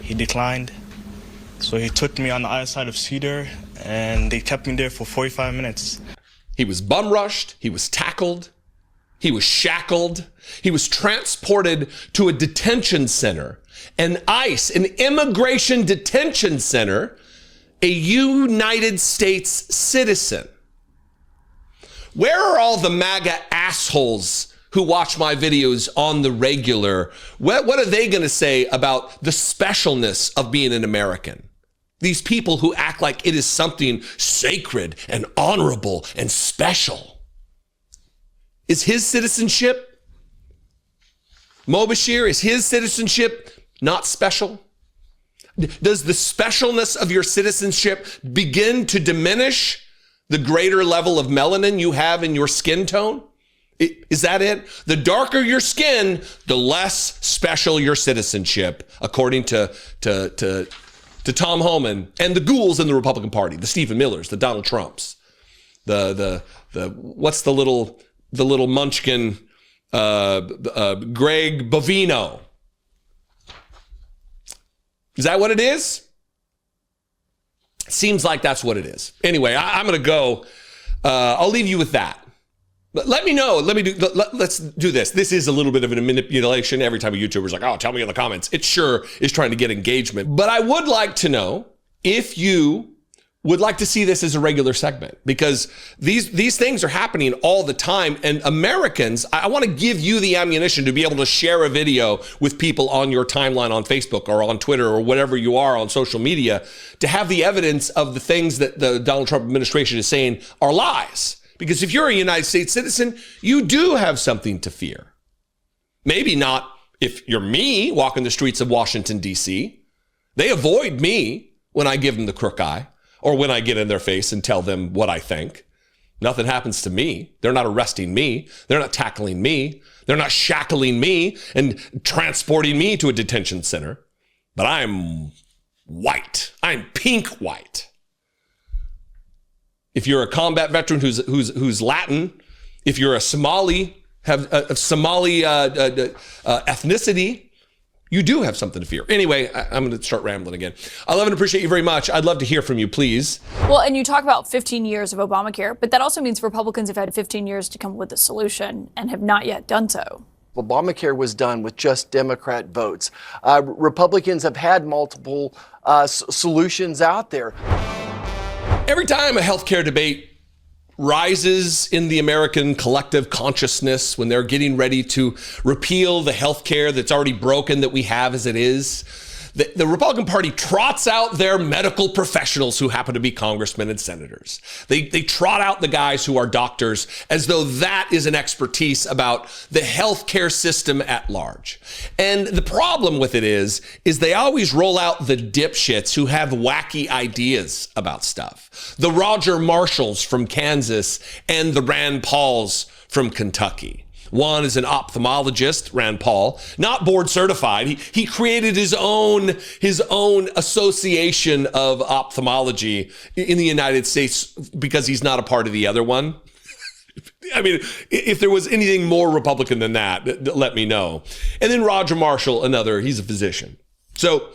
He declined. So he took me on the other side of Cedar, and they kept me there for 45 minutes. He was bum rushed. He was tackled. He was shackled. He was transported to a detention center, an ICE, an immigration detention center, a United States citizen. Where are all the MAGA assholes who watch my videos on the regular? What are they going to say about the specialness of being an American? These people who act like it is something sacred and honorable and special. Is his citizenship, Mobashir, is his citizenship not special? Does the specialness of your citizenship begin to diminish the greater level of melanin you have in your skin tone? Is that it? The darker your skin, the less special your citizenship, according to Tom Homan and the ghouls in the Republican Party, the Stephen Millers, the Donald Trumps, the what's the little munchkin, Greg Bovino. Is that what it is? Seems like that's what it is. Anyway, I'm going to go. I'll leave you with that. Let me know. Let's do this. This is a little bit of a manipulation. Every time a YouTuber's like, oh, tell me in the comments. It sure is trying to get engagement. But I would like to know if you would like to see this as a regular segment, because these things are happening all the time. And Americans, I want to give you the ammunition to be able to share a video with people on your timeline on Facebook or on Twitter or whatever you are on social media, to have the evidence of the things that the Donald Trump administration is saying are lies. Because if you're a United States citizen, you do have something to fear. Maybe not if you're me walking the streets of Washington, D.C. They avoid me when I give them the crook eye, or when I get in their face and tell them what I think. Nothing happens to me. They're not arresting me. They're not tackling me. They're not shackling me and transporting me to a detention center. But I'm white. I'm pink white. If you're a combat veteran who's Latin, if you're a Somali, have a Somali ethnicity, you do have something to fear. Anyway, I'm going to start rambling again. I love and appreciate you very much. I'd love to hear from you, please. Well, and you talk about 15 years of Obamacare, but that also means Republicans have had 15 years to come up with a solution and have not yet done so. Obamacare was done with just Democrat votes. Republicans have had multiple solutions out there. Every time a healthcare debate rises in the American collective consciousness, when they're getting ready to repeal the healthcare that's already broken that we have as it is, the Republican Party trots out their medical professionals who happen to be congressmen and senators. They trot out the guys who are doctors as though that is an expertise about the healthcare system at large. And the problem with it is they always roll out the dipshits who have wacky ideas about stuff. The Roger Marshalls from Kansas and the Rand Pauls from Kentucky. One is an ophthalmologist, Rand Paul, not board certified. He created his own association of ophthalmology in the United States because he's not a part of the other one. I mean, if there was anything more Republican than that, let me know. And then Roger Marshall, he's a physician. So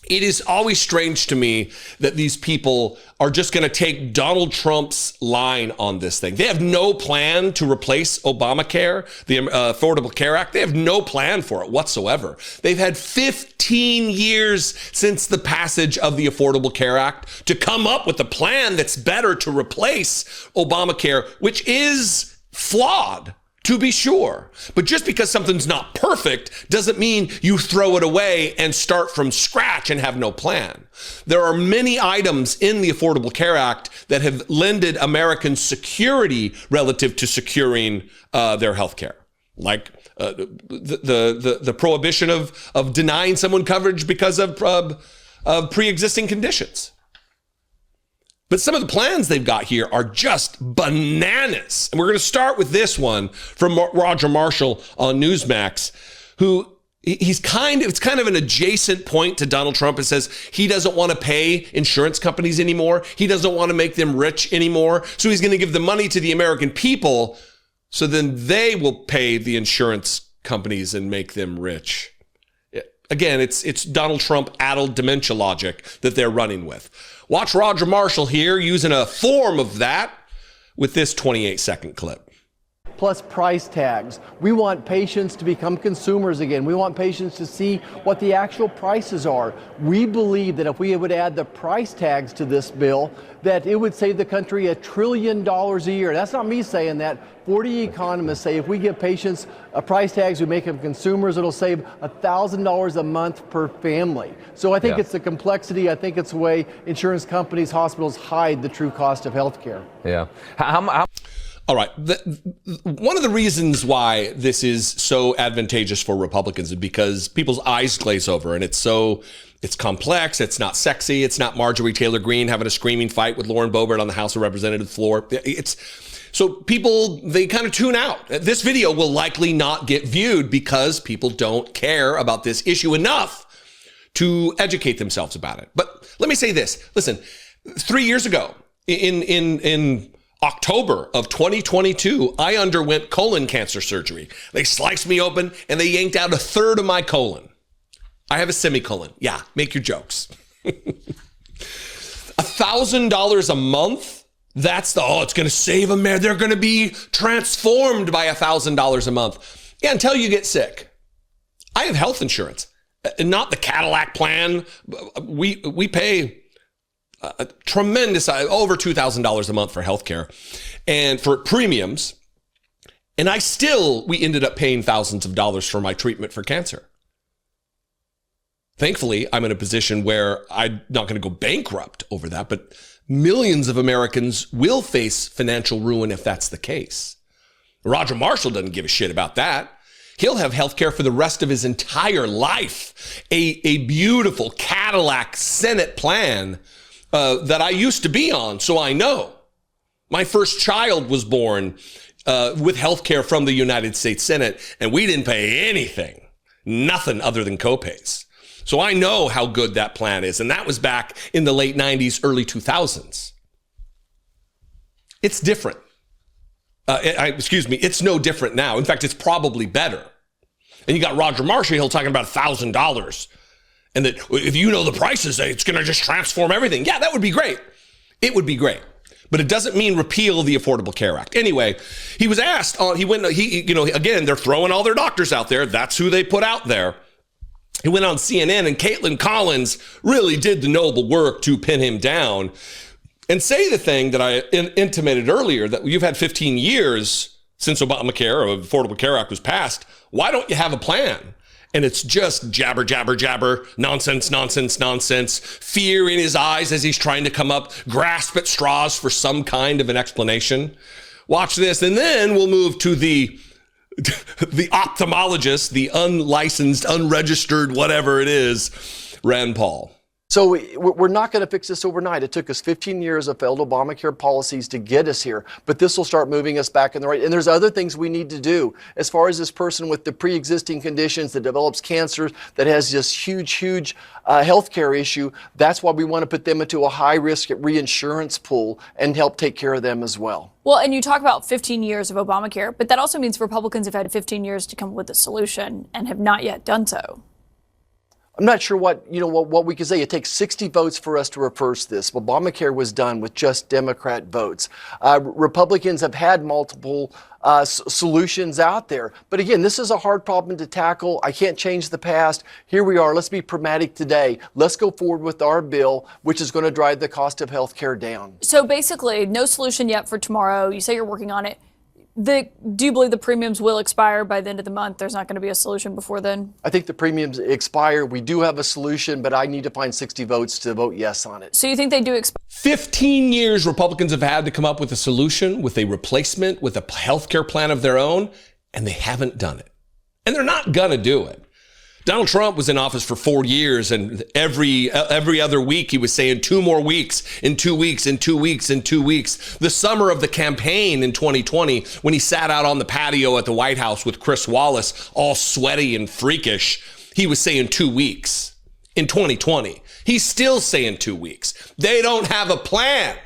it is always strange to me that these people are just going to take Donald Trump's line on this thing. They have no plan to replace Obamacare, the Affordable Care Act. They have no plan for it whatsoever. They've had 15 years since the passage of the Affordable Care Act to come up with a plan that's better to replace Obamacare, which is flawed, to be sure. But just because something's not perfect doesn't mean you throw it away and start from scratch and have no plan. There are many items in the Affordable Care Act that have lended Americans security relative to securing their health care. Like the prohibition of denying someone coverage because of pre-existing conditions. But some of the plans they've got here are just bananas. And we're going to start with this one from Roger Marshall on Newsmax, who it's kind of an adjacent point to Donald Trump. It says he doesn't want to pay insurance companies anymore. He doesn't want to make them rich anymore. So he's going to give the money to the American people so then they will pay the insurance companies and make them rich. Again, it's Donald Trump addled dementia logic that they're running with. Watch Roger Marshall here using a form of that with this 28-second clip. Plus price tags. We want patients to become consumers again. We want patients to see what the actual prices are. We believe that if we would add the price tags to this bill, that it would save the country $1 trillion a year. That's not me saying that. 40 economists say if we give patients price tags, we make them consumers, it'll save $1,000 a month per family. So I think it's the complexity. I think it's the way insurance companies, hospitals hide the true cost of health care. Yeah. All right. One of the reasons why this is so advantageous for Republicans is because people's eyes glaze over, and it's complex. It's not sexy. It's not Marjorie Taylor Greene having a screaming fight with Lauren Boebert on the House of Representatives floor. So people, they kind of tune out. This video will likely not get viewed because people don't care about this issue enough to educate themselves about it. But let me say this. Listen, 3 years ago, in October of 2022, I underwent colon cancer surgery. They sliced me open and they yanked out 1/3 of my colon. I have a semicolon. Yeah, make your jokes. $1,000 a month. That's it's going to save America. They're going to be transformed by $1,000 a month. Yeah, until you get sick. I have health insurance, not the Cadillac plan. We pay a tremendous, over $2,000 a month for healthcare and for premiums. And we ended up paying thousands of dollars for my treatment for cancer. Thankfully, I'm in a position where I'm not going to go bankrupt over that, but millions of Americans will face financial ruin if that's the case. Roger Marshall doesn't give a shit about that. He'll have health care for the rest of his entire life. A beautiful Cadillac Senate plan that I used to be on, so I know. My first child was born with health care from the United States Senate, and we didn't pay anything, nothing other than copays. So I know how good that plan is, and that was back in the late 90s, early 2000s. It's different. It's no different now. In fact, it's probably better. And you got Roger Marshall talking about $1,000. And that if you know the prices, it's going to just transform everything. Yeah, that would be great. It would be great. But it doesn't mean repeal the Affordable Care Act. Anyway, he was asked, again, they're throwing all their doctors out there. That's who they put out there. He went on CNN, and Caitlin Collins really did the noble work to pin him down and say the thing that I intimated earlier, that you've had 15 years since Obamacare or Affordable Care Act was passed. Why don't you have a plan? And it's just jabber, jabber, jabber, nonsense, nonsense, nonsense, fear in his eyes as he's trying to come up, grasp at straws for some kind of an explanation. Watch this, and then we'll move to the ophthalmologist, the unlicensed, unregistered, whatever it is, Rand Paul. So we're not going to fix this overnight. It took us 15 years of failed Obamacare policies to get us here, but this will start moving us back in the right. And there's other things we need to do. As far as this person with the pre-existing conditions that develops cancer, that has this huge healthcare issue, that's why we want to put them into a high-risk reinsurance pool and help take care of them as well. Well, and you talk about 15 years of Obamacare, but that also means Republicans have had 15 years to come up with a solution and have not yet done so. I'm not sure what we can say. It takes 60 votes for us to reverse this. Obamacare was done with just Democrat votes. Republicans have had multiple solutions out there. But again, this is a hard problem to tackle. I can't change the past. Here we are. Let's be pragmatic today. Let's go forward with our bill, which is going to drive the cost of health care down. So basically, no solution yet for tomorrow. You say you're working on it. Do you believe the premiums will expire by the end of the month? There's not going to be a solution before then? I think the premiums expire. We do have a solution, but I need to find 60 votes to vote yes on it. So you think they do expire? 15 years Republicans have had to come up with a solution, with a replacement, with a healthcare plan of their own, and they haven't done it. And they're not going to do it. Donald Trump was in office for 4 years, and every other week he was saying 2 more weeks, in 2 weeks, in 2 weeks, in 2 weeks. The summer of the campaign in 2020, when he sat out on the patio at the White House with Chris Wallace, all sweaty and freakish, he was saying 2 weeks. In 2020, he's still saying 2 weeks. They don't have a plan.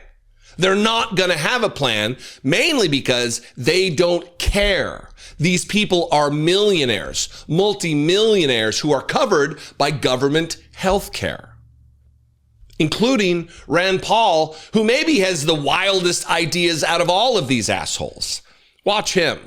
They're not going to have a plan, mainly because they don't care. These people are millionaires, multimillionaires who are covered by government health care, including Rand Paul, who maybe has the wildest ideas out of all of these assholes. Watch him.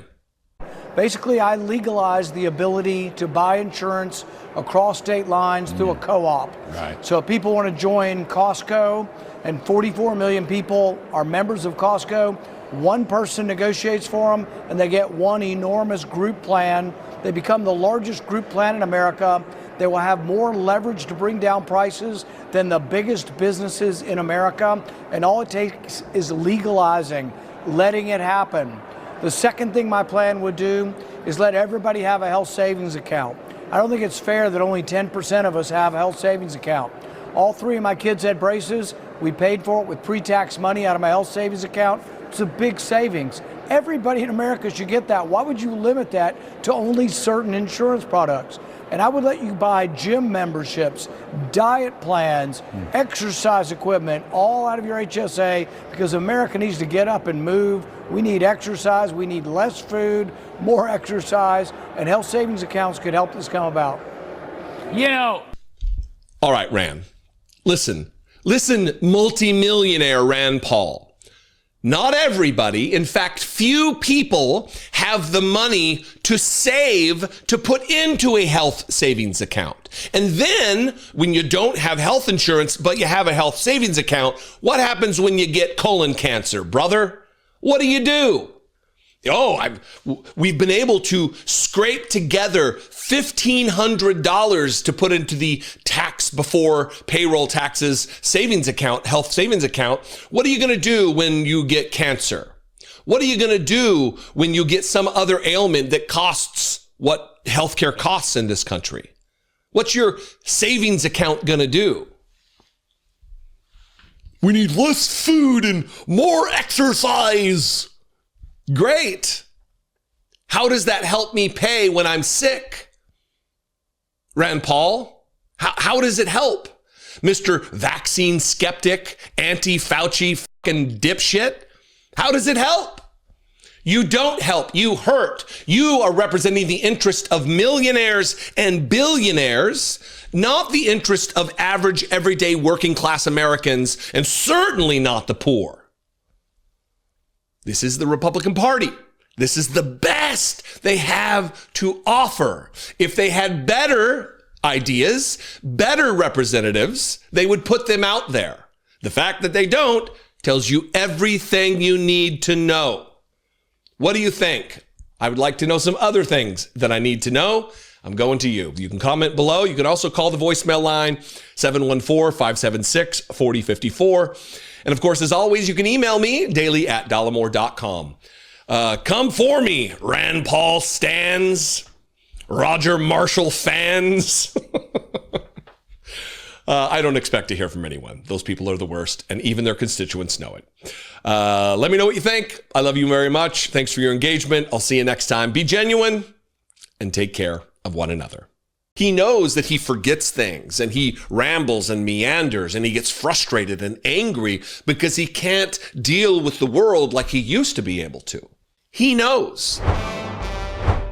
Basically, I legalized the ability to buy insurance across state lines through a co-op. Right. So if people want to join Costco, and 44 million people are members of Costco, one person negotiates for them, and they get one enormous group plan. They become the largest group plan in America. They will have more leverage to bring down prices than the biggest businesses in America. And all it takes is legalizing, letting it happen. The second thing my plan would do is let everybody have a health savings account. I don't think it's fair that only 10% of us have a health savings account. All three of my kids had braces. We paid for it with pre-tax money out of my health savings account. It's a big savings. Everybody in America should get that. Why would you limit that to only certain insurance products? And I would let you buy gym memberships, diet plans, exercise equipment, all out of your HSA, because America needs to get up and move. We need exercise. We need less food, more exercise, and health savings accounts could help this come about. You know. All right, Rand. Listen, multimillionaire Rand Paul. Not everybody, in fact, few people have the money to save to put into a health savings account. And then when you don't have health insurance, but you have a health savings account, what happens when you get colon cancer, brother? What do? We've been able to scrape together $1,500 to put into the tax before payroll taxes savings account, health savings account. What are you going to do when you get cancer? What are you going to do when you get some other ailment that costs what healthcare costs in this country? What's your savings account going to do? We need less food and more exercise. Great. How does that help me pay when I'm sick? Rand Paul, how does it help? Mr. Vaccine Skeptic, anti-Fauci fucking dipshit? How does it help? You don't help, you hurt. You are representing the interest of millionaires and billionaires, not the interest of average, everyday working class Americans, and certainly not the poor. This is the Republican Party. This is the best they have to offer. If they had better ideas, better representatives, they would put them out there. The fact that they don't tells you everything you need to know. What do you think? I would like to know some other things that I need to know. I'm going to you. You can comment below. You can also call the voicemail line, 714-576-4054. And of course, as always, you can email me, daily@dollemore.com. Come for me, Rand Paul stans, Roger Marshall fans. I don't expect to hear from anyone. Those people are the worst, and even their constituents know it. Let me know what you think. I love you very much. Thanks for your engagement. I'll see you next time. Be genuine and take care of one another. He knows that he forgets things and he rambles and meanders and he gets frustrated and angry because he can't deal with the world like he used to be able to. He knows.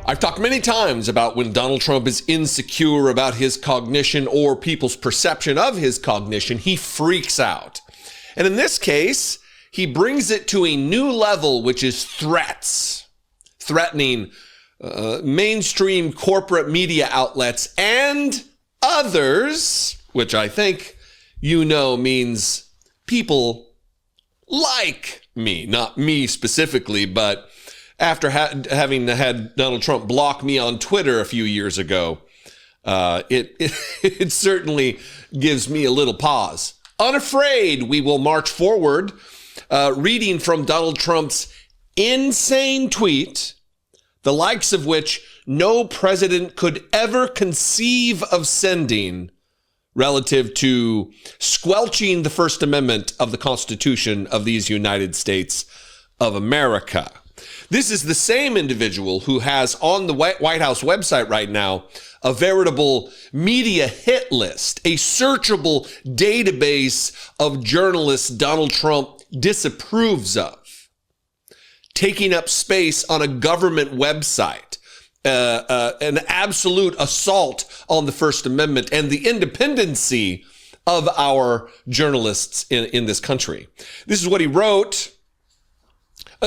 I've talked many times about when Donald Trump is insecure about his cognition or people's perception of his cognition, he freaks out. And in this case, he brings it to a new level, which is threats, threatening mainstream corporate media outlets and others, which I think means people like me, not me specifically, but after having had Donald Trump block me on Twitter a few years ago, it certainly gives me a little pause. Unafraid, we will march forward, reading from Donald Trump's insane tweet, the likes of which no president could ever conceive of sending, relative to squelching the First Amendment of the Constitution of these United States of America. This is the same individual who has on the White House website right now a veritable media hit list, a searchable database of journalists Donald Trump disapproves of, taking up space on a government website, an absolute assault on the First Amendment and the independency of our journalists in this country. This is what he wrote,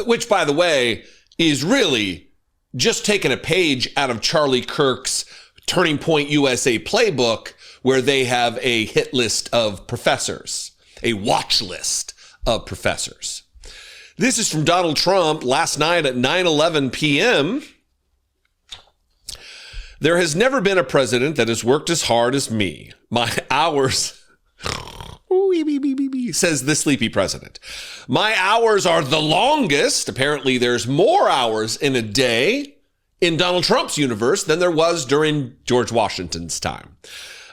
which, by the way, is really just taking a page out of Charlie Kirk's Turning Point USA playbook, where they have a hit list of professors, a watch list of professors. This is from Donald Trump last night at 9:11 p.m. There has never been a president that has worked as hard as me. My hours says the sleepy president. My hours are the longest. Apparently, there's more hours in a day in Donald Trump's universe than there was during George Washington's time.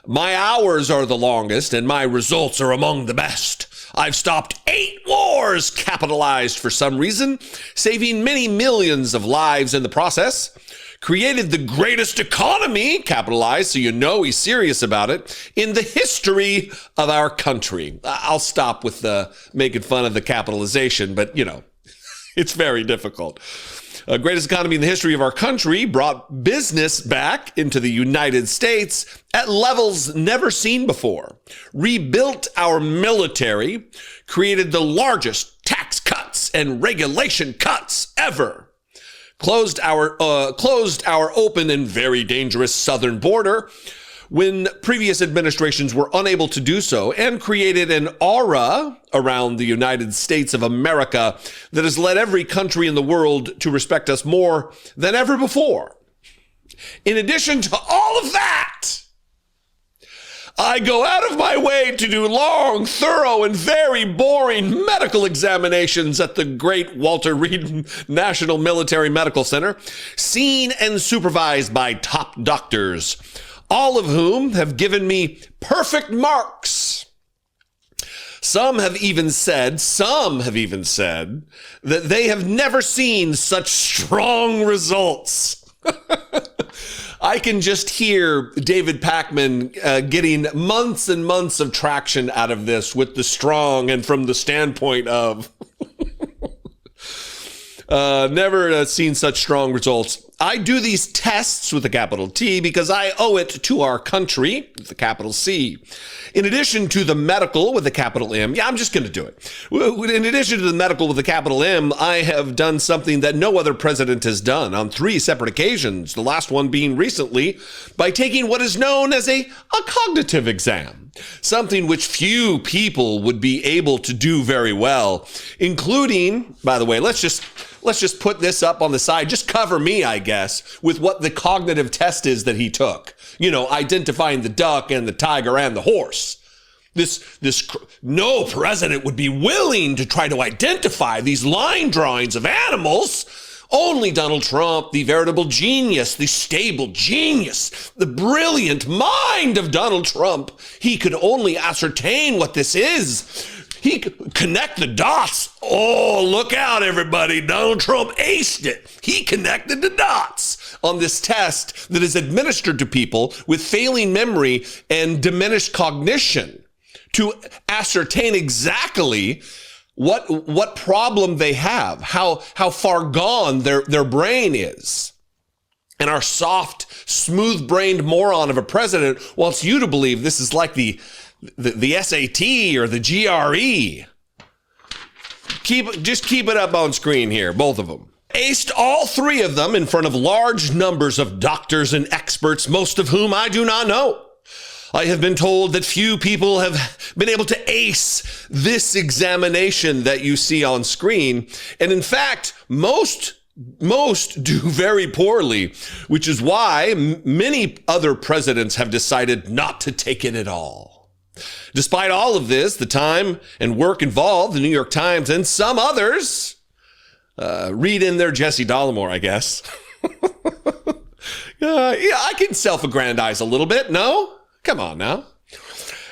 My hours are the longest, and my results are among the best. I've stopped 8 wars, capitalized for some reason, saving many millions of lives in the process. Created the greatest economy, capitalized, so you know he's serious about it, in the history of our country. I'll stop with making fun of the capitalization, but, you know, it's very difficult. Greatest economy in the history of our country, brought business back into the United States at levels never seen before, rebuilt our military, created the largest tax cuts and regulation cuts ever, closed our open and very dangerous southern border when previous administrations were unable to do so, and created an aura around the United States of America that has led every country in the world to respect us more than ever before. In addition to all of that, I go out of my way to do long, thorough, and very boring medical examinations at the great Walter Reed National Military Medical Center, seen and supervised by top doctors, all of whom have given me perfect marks. Some have even said that they have never seen such strong results. I can just hear David Pakman getting months and months of traction out of this with the strong and from the standpoint of never seen such strong results. I do these tests with a capital T because I owe it to our country with a capital C. In addition to the medical with a capital M, yeah, I'm just going to do it. In addition to the medical with a capital M, I have done something that no other president has done on 3 separate occasions, the last one being recently, by taking what is known as a cognitive exam, something which few people would be able to do very well, including, by the way, let's just put this up on the side, just cover me, I guess, with what the cognitive test is that he took. You know, identifying the duck and the tiger and the horse. No president would be willing to try to identify these line drawings of animals. Only Donald Trump, the veritable genius, the stable genius, the brilliant mind of Donald Trump, he could only ascertain what this is. He could connect the dots. Oh, look out, everybody. Donald Trump aced it. He connected the dots on this test that is administered to people with failing memory and diminished cognition to ascertain exactly what problem they have, how far gone their brain is. And our soft, smooth-brained moron of a president wants you to believe this is like the SAT or the GRE. Just keep it up on screen here, both of them. Aced all 3 of them in front of large numbers of doctors and experts, most of whom I do not know. I have been told that few people have been able to ace this examination that you see on screen. And in fact, most do very poorly, which is why many other presidents have decided not to take it at all. Despite all of this, the time and work involved, the New York Times and some others, read in there Jesse Dollemore, I guess. Yeah, I can self-aggrandize a little bit, no? Come on now.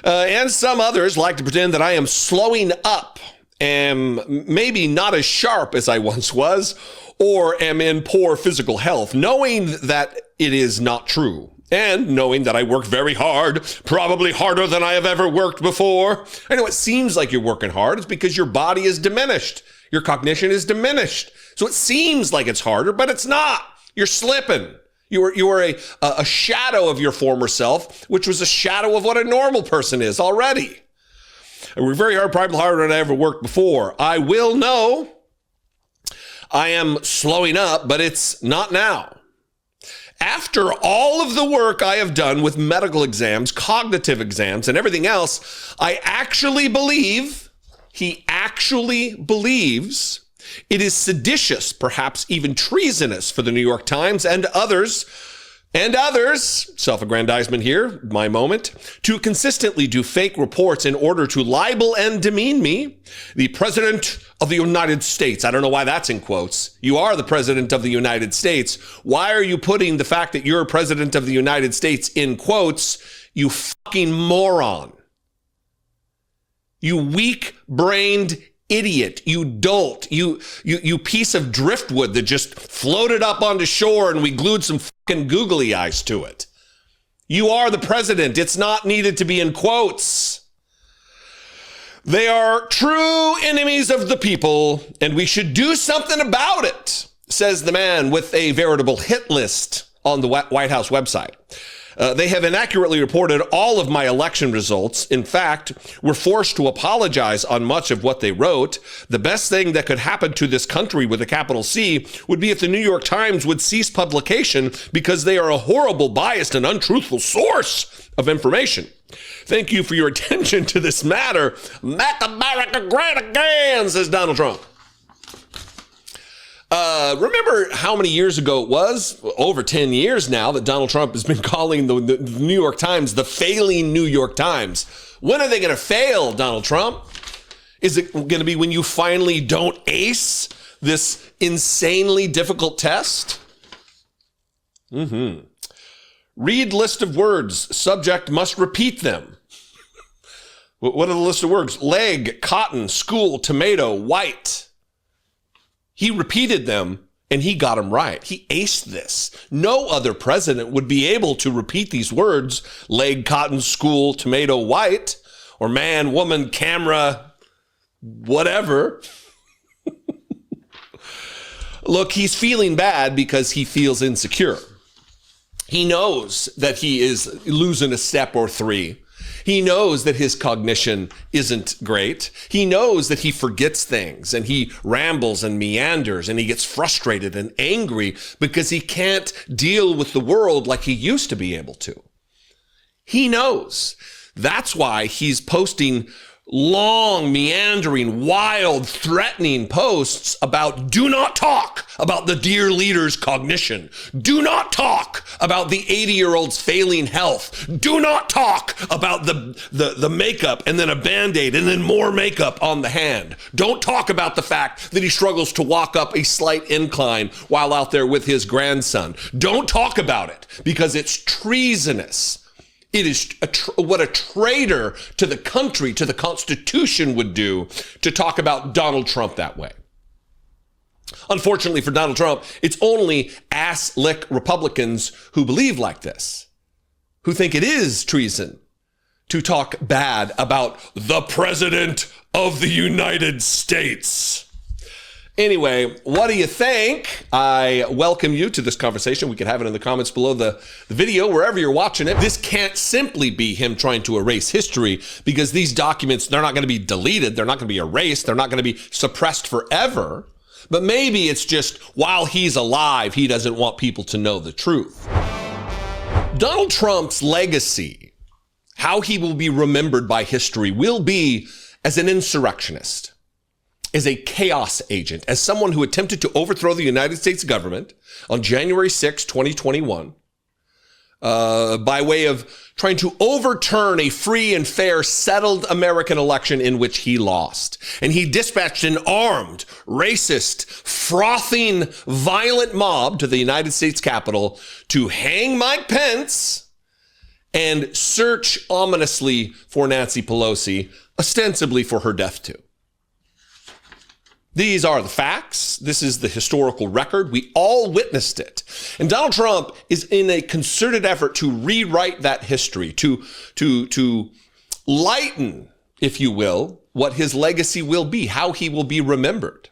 And some others like to pretend that I am slowing up, am maybe not as sharp as I once was, or am in poor physical health, knowing that it is not true. And knowing that I work very hard, probably harder than I have ever worked before. I know it seems like you're working hard. It's because your body is diminished. Your cognition is diminished. So it seems like it's harder, but it's not. You're slipping. You are a shadow of your former self, which was a shadow of what a normal person is already. I work very hard, probably harder than I ever worked before. I will know I am slowing up, but it's not now. After all of the work I have done with medical exams, cognitive exams, and everything else, I actually believe, he actually believes, it is seditious, perhaps even treasonous for the New York Times and others and others, self-aggrandizement here, my moment, to consistently do fake reports in order to libel and demean me, the President of the United States. I don't know why that's in quotes. You are the President of the United States. Why are you putting the fact that you're President of the United States in quotes, you fucking moron? You weak-brained idiot, you dolt, you piece of driftwood that just floated up onto shore and we glued some fucking googly eyes to it. You are the president. It's not needed to be in quotes. They are true enemies of the people, and we should do something about it, says the man with a veritable hit list on the White House website. They have inaccurately reported all of my election results. In fact, we're forced to apologize on much of what they wrote. The best thing that could happen to this country with a capital C would be if the New York Times would cease publication because they are a horrible, biased, and untruthful source of information. Thank you for your attention to this matter. Make America great again, says Donald Trump. Remember how many years ago it was, over 10 years now, that Donald Trump has been calling the New York Times the failing New York Times. When are they going to fail, Donald Trump? Is it going to be when you finally don't ace this insanely difficult test? Read list of words. Subject must repeat them. What are the list of words? Leg, cotton, school, tomato, white. He repeated them, and he got them right. He aced this. No other president would be able to repeat these words, leg, cotton, school, tomato, white, or man, woman, camera, whatever. Look, he's feeling bad because he feels insecure. He knows that he is losing a step or three. He knows that his cognition isn't great. He knows that he forgets things and he rambles and meanders and he gets frustrated and angry because he can't deal with the world like he used to be able to. He knows. That's why he's posting long, meandering, wild, threatening posts about do not talk about the dear leader's cognition. Do not talk about the 80-year-old's failing health. Do not talk about the makeup and then a Band-Aid and then more makeup on the hand. Don't talk about the fact that he struggles to walk up a slight incline while out there with his grandson. Don't talk about it because it's treasonous. It is what a traitor to the country, to the Constitution would do to talk about Donald Trump that way. Unfortunately for Donald Trump, it's only ass-lick Republicans who believe like this, who think it is treason to talk bad about the President of the United States. Anyway, what do you think? I welcome you to this conversation. We can have it in the comments below the video, wherever you're watching it. This can't simply be him trying to erase history because these documents, they're not going to be deleted. They're not going to be erased. They're not going to be suppressed forever. But maybe it's just while he's alive, he doesn't want people to know the truth. Donald Trump's legacy, how he will be remembered by history, will be as an insurrectionist, as a chaos agent, as someone who attempted to overthrow the United States government on January 6, 2021, by way of trying to overturn a free and fair, settled American election in which he lost. And he dispatched an armed, racist, frothing, violent mob to the United States Capitol to hang Mike Pence and search ominously for Nancy Pelosi, ostensibly for her death too. These are the facts. This is the historical record. We all witnessed it. And Donald Trump is in a concerted effort to rewrite that history, to lighten, if you will, what his legacy will be, how he will be remembered.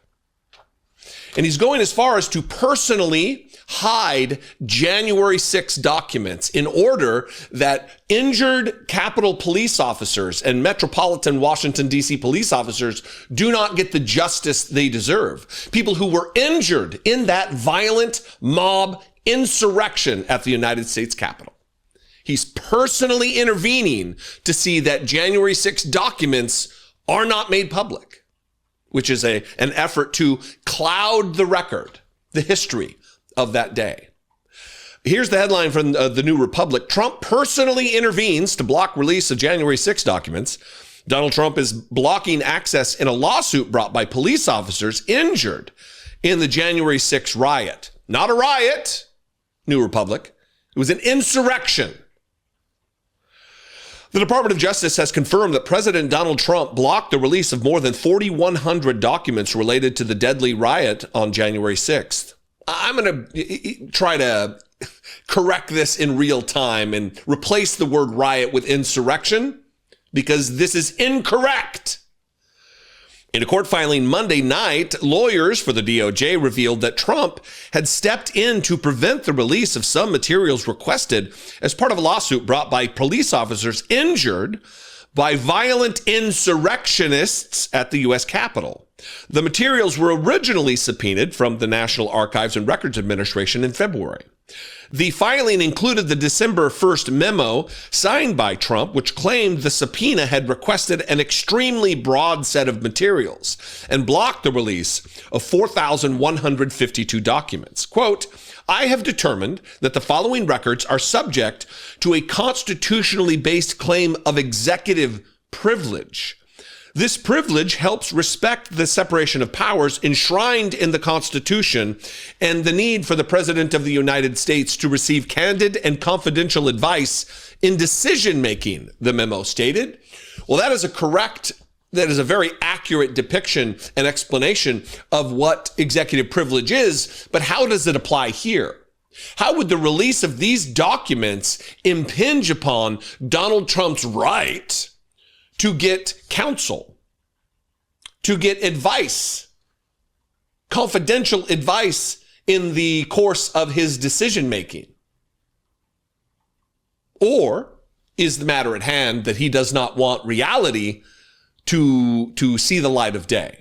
And he's going as far as to personally hide January 6 documents in order that injured Capitol police officers and metropolitan Washington, D.C. police officers do not get the justice they deserve. People who were injured in that violent mob insurrection at the United States Capitol. He's personally intervening to see that January 6 documents are not made public, which is an effort to cloud the record, the history of that day. Here's the headline from the New Republic. Trump personally intervenes to block release of January 6 documents. Donald Trump is blocking access in a lawsuit brought by police officers injured in the January 6 riot. Not a riot, New Republic. It was an insurrection. The Department of Justice has confirmed that President Donald Trump blocked the release of more than 4,100 documents related to the deadly riot on January 6th. I'm going to try to correct this in real time and replace the word riot with insurrection, because this is incorrect. In a court filing Monday night, lawyers for the DOJ revealed that Trump had stepped in to prevent the release of some materials requested as part of a lawsuit brought by police officers injured by violent insurrectionists at the U.S. Capitol. The materials were originally subpoenaed from the National Archives and Records Administration in February. The filing included the December 1st memo signed by Trump, which claimed the subpoena had requested an extremely broad set of materials and blocked the release of 4,152 documents. Quote, I have determined that the following records are subject to a constitutionally based claim of executive privilege. This privilege helps respect the separation of powers enshrined in the Constitution and the need for the President of the United States to receive candid and confidential advice in decision-making, the memo stated. Well, that is a very accurate depiction and explanation of what executive privilege is, but how does it apply here? How would the release of these documents impinge upon Donald Trump's right to get counsel, to get advice, confidential advice in the course of his decision-making? Or is the matter at hand that he does not want reality to see the light of day?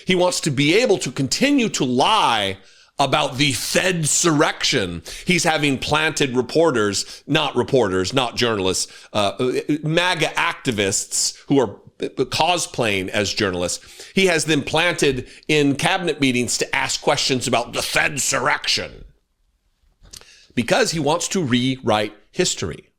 He wants to be able to continue to lie about the Fedsurrection he's having planted not journalists, MAGA activists who are cosplaying as journalists. He has them planted in cabinet meetings to ask questions about the Fedsurrection because he wants to rewrite history.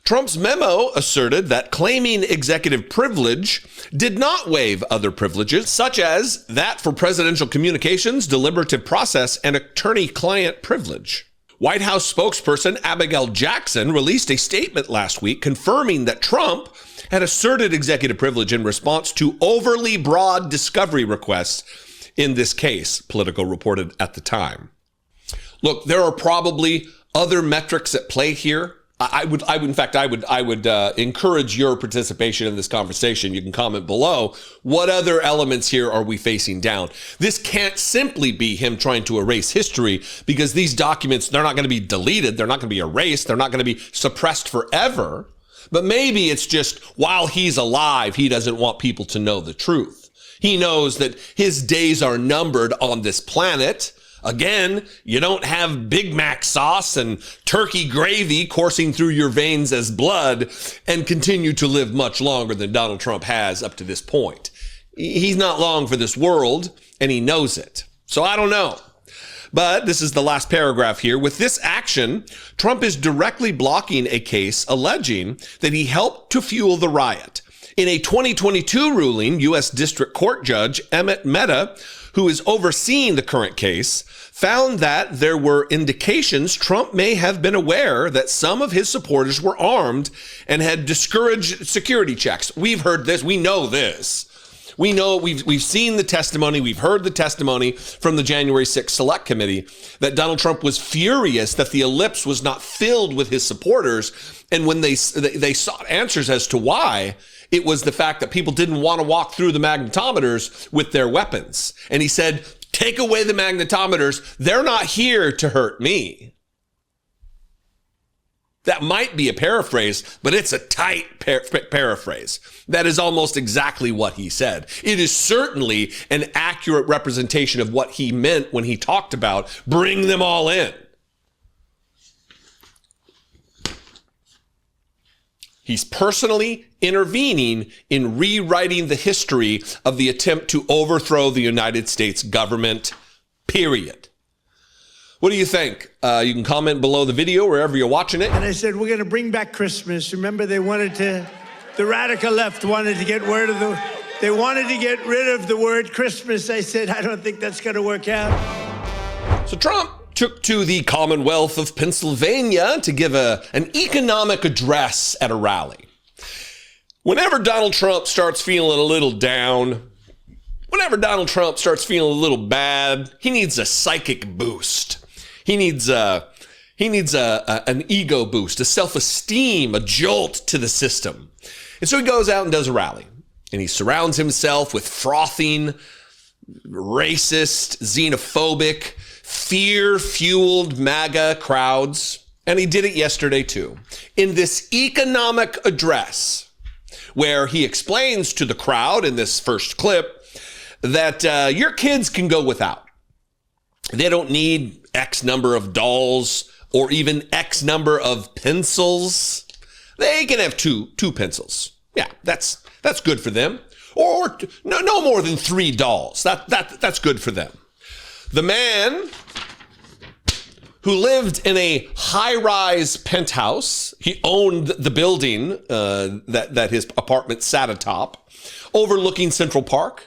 Trump's memo asserted that claiming executive privilege did not waive other privileges, such as that for presidential communications, deliberative process, and attorney-client privilege. White House spokesperson Abigail Jackson released a statement last week confirming that Trump had asserted executive privilege in response to overly broad discovery requests in this case, Politico reported at the time. Look, there are probably other metrics at play here. I would encourage your participation in this conversation. You can comment below. What other elements here are we facing down? This can't simply be him trying to erase history, because these documents, they're not going to be deleted. They're not going to be erased. They're not going to be suppressed forever. But maybe it's just while he's alive, he doesn't want people to know the truth. He knows that his days are numbered on this planet. Again, you don't have Big Mac sauce and turkey gravy coursing through your veins as blood and continue to live much longer than Donald Trump has up to this point. He's not long for this world, and he knows it. So I don't know. But this is the last paragraph here. With this action, Trump is directly blocking a case alleging that he helped to fuel the riot. In a 2022 ruling, U.S. District Court Judge Emmett Mehta, who is overseeing the current case, found that there were indications Trump may have been aware that some of his supporters were armed and had discouraged security checks. We've heard this. We know this. We know, we've seen the testimony. We've heard the testimony from the January 6th Select Committee that Donald Trump was furious that the ellipse was not filled with his supporters. And when they sought answers as to why, it was the fact that people didn't want to walk through the magnetometers with their weapons. And he said, take away the magnetometers. They're not here to hurt me. That might be a paraphrase, but it's a tight paraphrase. That is almost exactly what he said. It is certainly an accurate representation of what he meant when he talked about bring them all in. He's personally intervening in rewriting the history of the attempt to overthrow the United States government, period. What do you think? You can comment below the video wherever you're watching it. And I said, we're going to bring back Christmas. Remember, the radical left wanted to get rid of the word Christmas. I said, I don't think that's going to work out. So Trump took to the Commonwealth of Pennsylvania to give an economic address at a rally. Whenever Donald Trump starts feeling a little down, whenever Donald Trump starts feeling a little bad, he needs a psychic boost. He needs an ego boost, a self-esteem, a jolt to the system. And so he goes out and does a rally. And he surrounds himself with frothing, racist, xenophobic, fear-fueled MAGA crowds. And he did it yesterday too. In this economic address, where he explains to the crowd in this first clip that your kids can go without. They don't need X number of dolls or even X number of pencils. They can have two pencils. Yeah, that's good for them. Or no more than 3 dolls. That's good for them. The man who lived in a high-rise penthouse, he owned the building that his apartment sat atop, overlooking Central Park,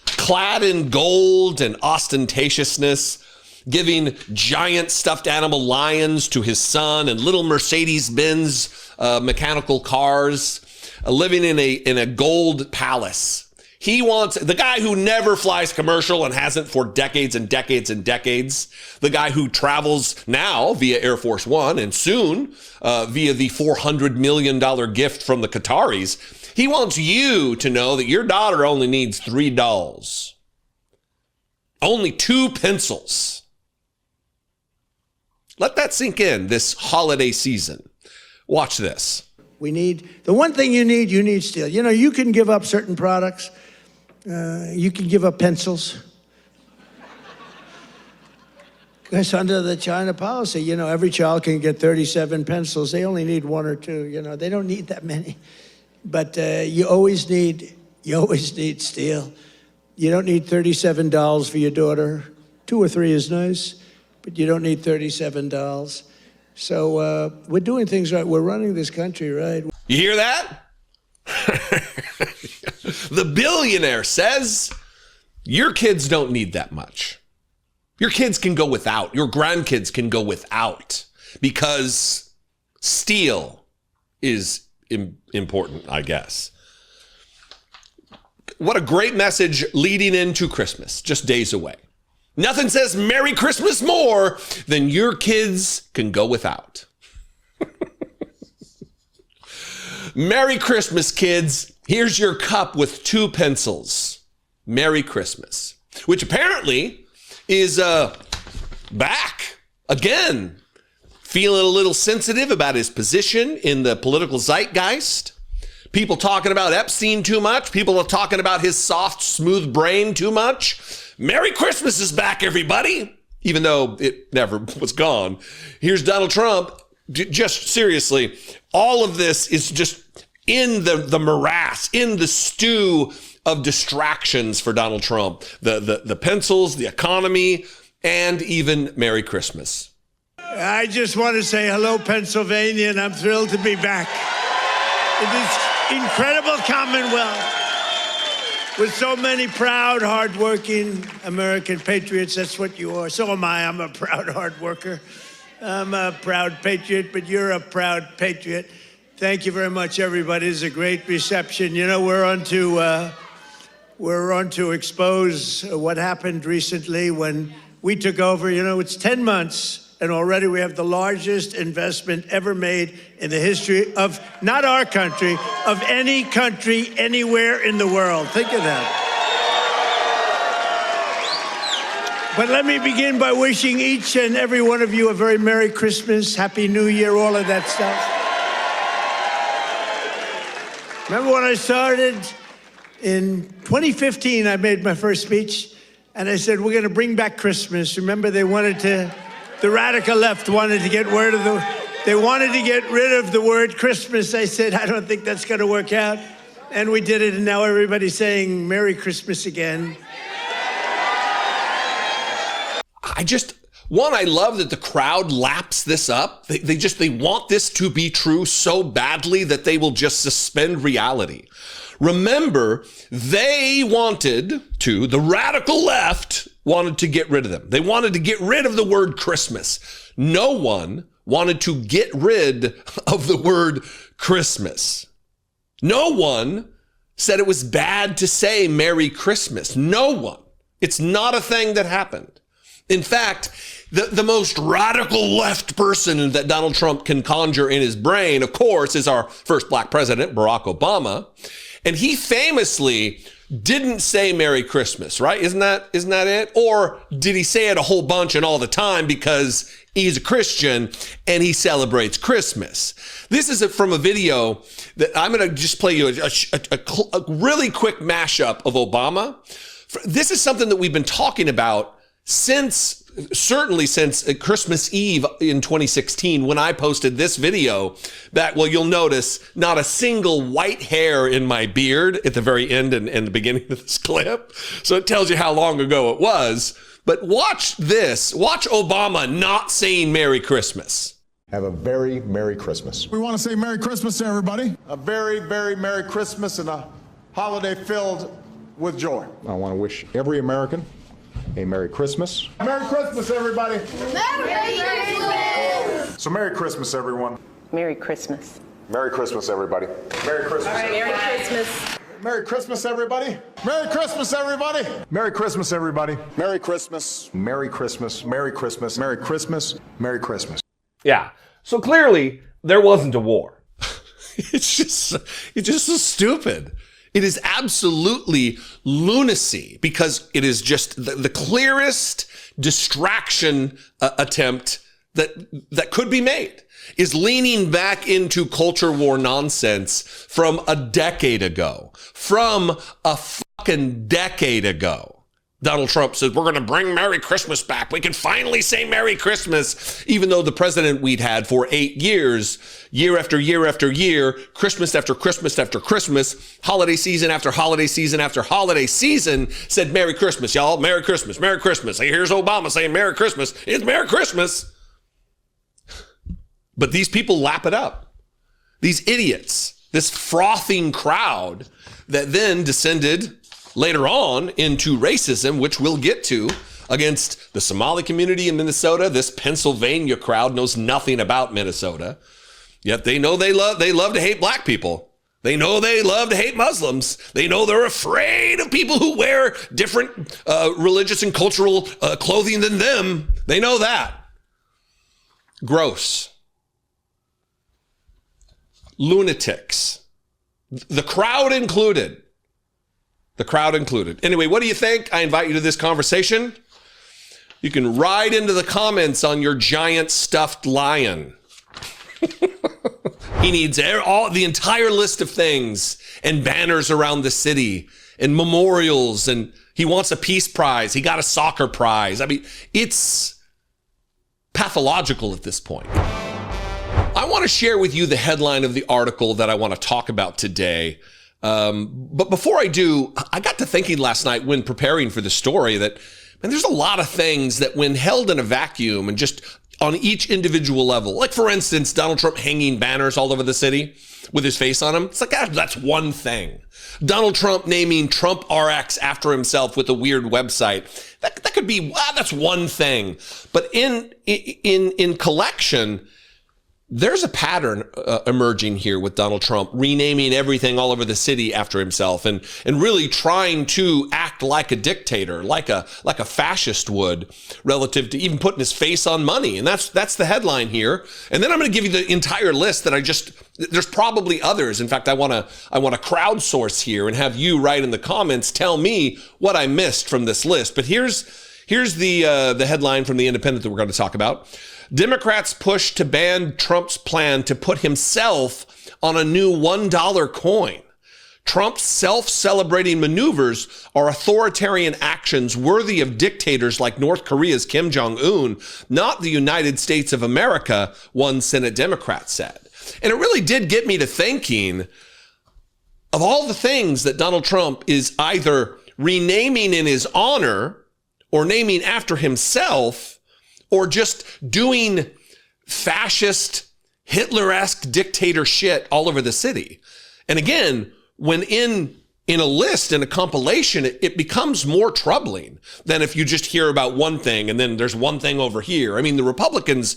clad in gold and ostentatiousness, giving giant stuffed animal lions to his son and little Mercedes-Benz mechanical cars, living in a gold palace. He wants the guy who never flies commercial and hasn't for decades and decades and decades, the guy who travels now via Air Force One and soon via the $400 million gift from the Qataris. He wants you to know that your daughter only needs 3 dolls, only 2 pencils. Let that sink in this holiday season. Watch this. The one thing you need steel. You know, you can give up certain products. You can give up pencils. Because under the China policy, you know, every child can get 37 pencils. They only need 1 or 2, you know. They don't need that many. But you always need steel. You don't need 37 dolls for your daughter. 2 or 3 is nice, but you don't need 37 dolls. So we're doing things right. We're running this country right. You hear that? The billionaire says, your kids don't need that much. Your kids can go without. Your grandkids can go without because steel is important, I guess. What a great message leading into Christmas, just days away. Nothing says Merry Christmas more than your kids can go without. Merry Christmas, kids. Here's your cup with 2 pencils. Merry Christmas. Which apparently is back again. Feeling a little sensitive about his position in the political zeitgeist. People talking about Epstein too much. People are talking about his soft, smooth brain too much. Merry Christmas is back, everybody. Even though it never was gone. Here's Donald Trump. Just seriously, all of this is just in the morass, in the stew of distractions for Donald Trump. The pencils, the economy, and even Merry Christmas. I just want to say hello, Pennsylvania, and I'm thrilled to be back in this incredible Commonwealth with so many proud, hardworking American patriots. That's what you are. So am I. I'm a proud, hard worker. I'm a proud patriot, but you're a proud patriot. Thank you very much, everybody. It's a great reception. You know, we're on to expose what happened recently when we took over. You know, it's 10 months. And already we have the largest investment ever made in the history of, not our country, of any country anywhere in the world. Think of that. But let me begin by wishing each and every one of you a very Merry Christmas, Happy New Year, all of that stuff. Remember when I started? In 2015, I made my first speech, and I said, we're going to bring back Christmas. Remember, the radical left wanted to get rid of the word Christmas. I said, I don't think that's going to work out. And we did it, and now everybody's saying Merry Christmas again. One, I love that the crowd laps this up. They want this to be true so badly that they will just suspend reality. Remember, the radical left wanted to get rid of them. They wanted to get rid of the word Christmas. No one wanted to get rid of the word Christmas. No one said it was bad to say Merry Christmas. No one. It's not a thing that happened. In fact, the most radical left person that Donald Trump can conjure in his brain, of course, is our first black president, Barack Obama. And he famously didn't say Merry Christmas, right? Isn't that it? Or did he say it a whole bunch and all the time because he's a Christian and he celebrates Christmas? This is from a video that I'm going to just play you a really quick mashup of Obama. This is something that we've been talking about certainly since Christmas Eve in 2016, when I posted this video back. Well, you'll notice not a single white hair in my beard at the very end and the beginning of this clip. So it tells you how long ago it was. But watch this. Watch Obama not saying Merry Christmas. Have a very Merry Christmas. We want to say Merry Christmas to everybody. A very, very Merry Christmas and a holiday filled with joy. I want to wish every American a Merry Christmas. Merry Christmas, everybody. Merry Christmas. So Merry Christmas, everyone. Merry Christmas. Merry Christmas, everybody. Merry Christmas. Merry Christmas. Merry Christmas, everybody. Merry Christmas, everybody. Merry Christmas, everybody. Merry Christmas. Merry Christmas. Merry Christmas. Merry Christmas. Merry Christmas. Yeah. So clearly there wasn't a war. It's just so stupid. It is absolutely lunacy because it is just the clearest distraction attempt that could be made, is leaning back into culture war nonsense from a decade ago. From a fucking decade ago. Donald Trump says, we're going to bring Merry Christmas back. We can finally say Merry Christmas, even though the president we'd had for 8 years, year after year after year, Christmas after Christmas after Christmas, holiday season after holiday season after holiday season, said Merry Christmas, y'all. Merry Christmas, Merry Christmas. Here's Obama saying Merry Christmas. It's Merry Christmas. But these people lap it up. These idiots, this frothing crowd that then descended later on into racism, which we'll get to, against the Somali community in Minnesota. This Pennsylvania crowd knows nothing about Minnesota, yet they know they love to hate black people. They know they love to hate Muslims. They know they're afraid of people who wear different religious and cultural clothing than them. They know that. Gross. Lunatics. The crowd included. The crowd included. Anyway, what do you think? I invite you to this conversation. You can ride into the comments on your giant stuffed lion. He needs the entire list of things and banners around the city and memorials, and he wants a peace prize. He got a soccer prize. I mean, it's pathological at this point. I want to share with you the headline of the article that I want to talk about today. But before I do, I got to thinking last night when preparing for the story that, man, there's a lot of things that when held in a vacuum and just on each individual level, like for instance, Donald Trump hanging banners all over the city with his face on them. It's like, that's one thing. Donald Trump naming Trump RX after himself with a weird website. That could be, that's one thing. But in collection, there's a pattern emerging here with Donald Trump renaming everything all over the city after himself and really trying to act like a dictator, like a fascist would, relative to even putting his face on money. And that's the headline here. And then I'm going to give you the entire list that there's probably others. In fact, I want to crowdsource here and have you write in the comments, tell me what I missed from this list. But here's the headline from The Independent that we're going to talk about. Democrats push to ban Trump's plan to put himself on a new $1 coin. Trump's self-celebrating maneuvers are authoritarian actions worthy of dictators like North Korea's Kim Jong-un, not the United States of America, one Senate Democrat said. And it really did get me to thinking of all the things that Donald Trump is either renaming in his honor or naming after himself or just doing fascist, Hitler-esque dictator shit all over the city. And again, when in a list, in a compilation, it becomes more troubling than if you just hear about one thing and then there's one thing over here. I mean, the Republicans,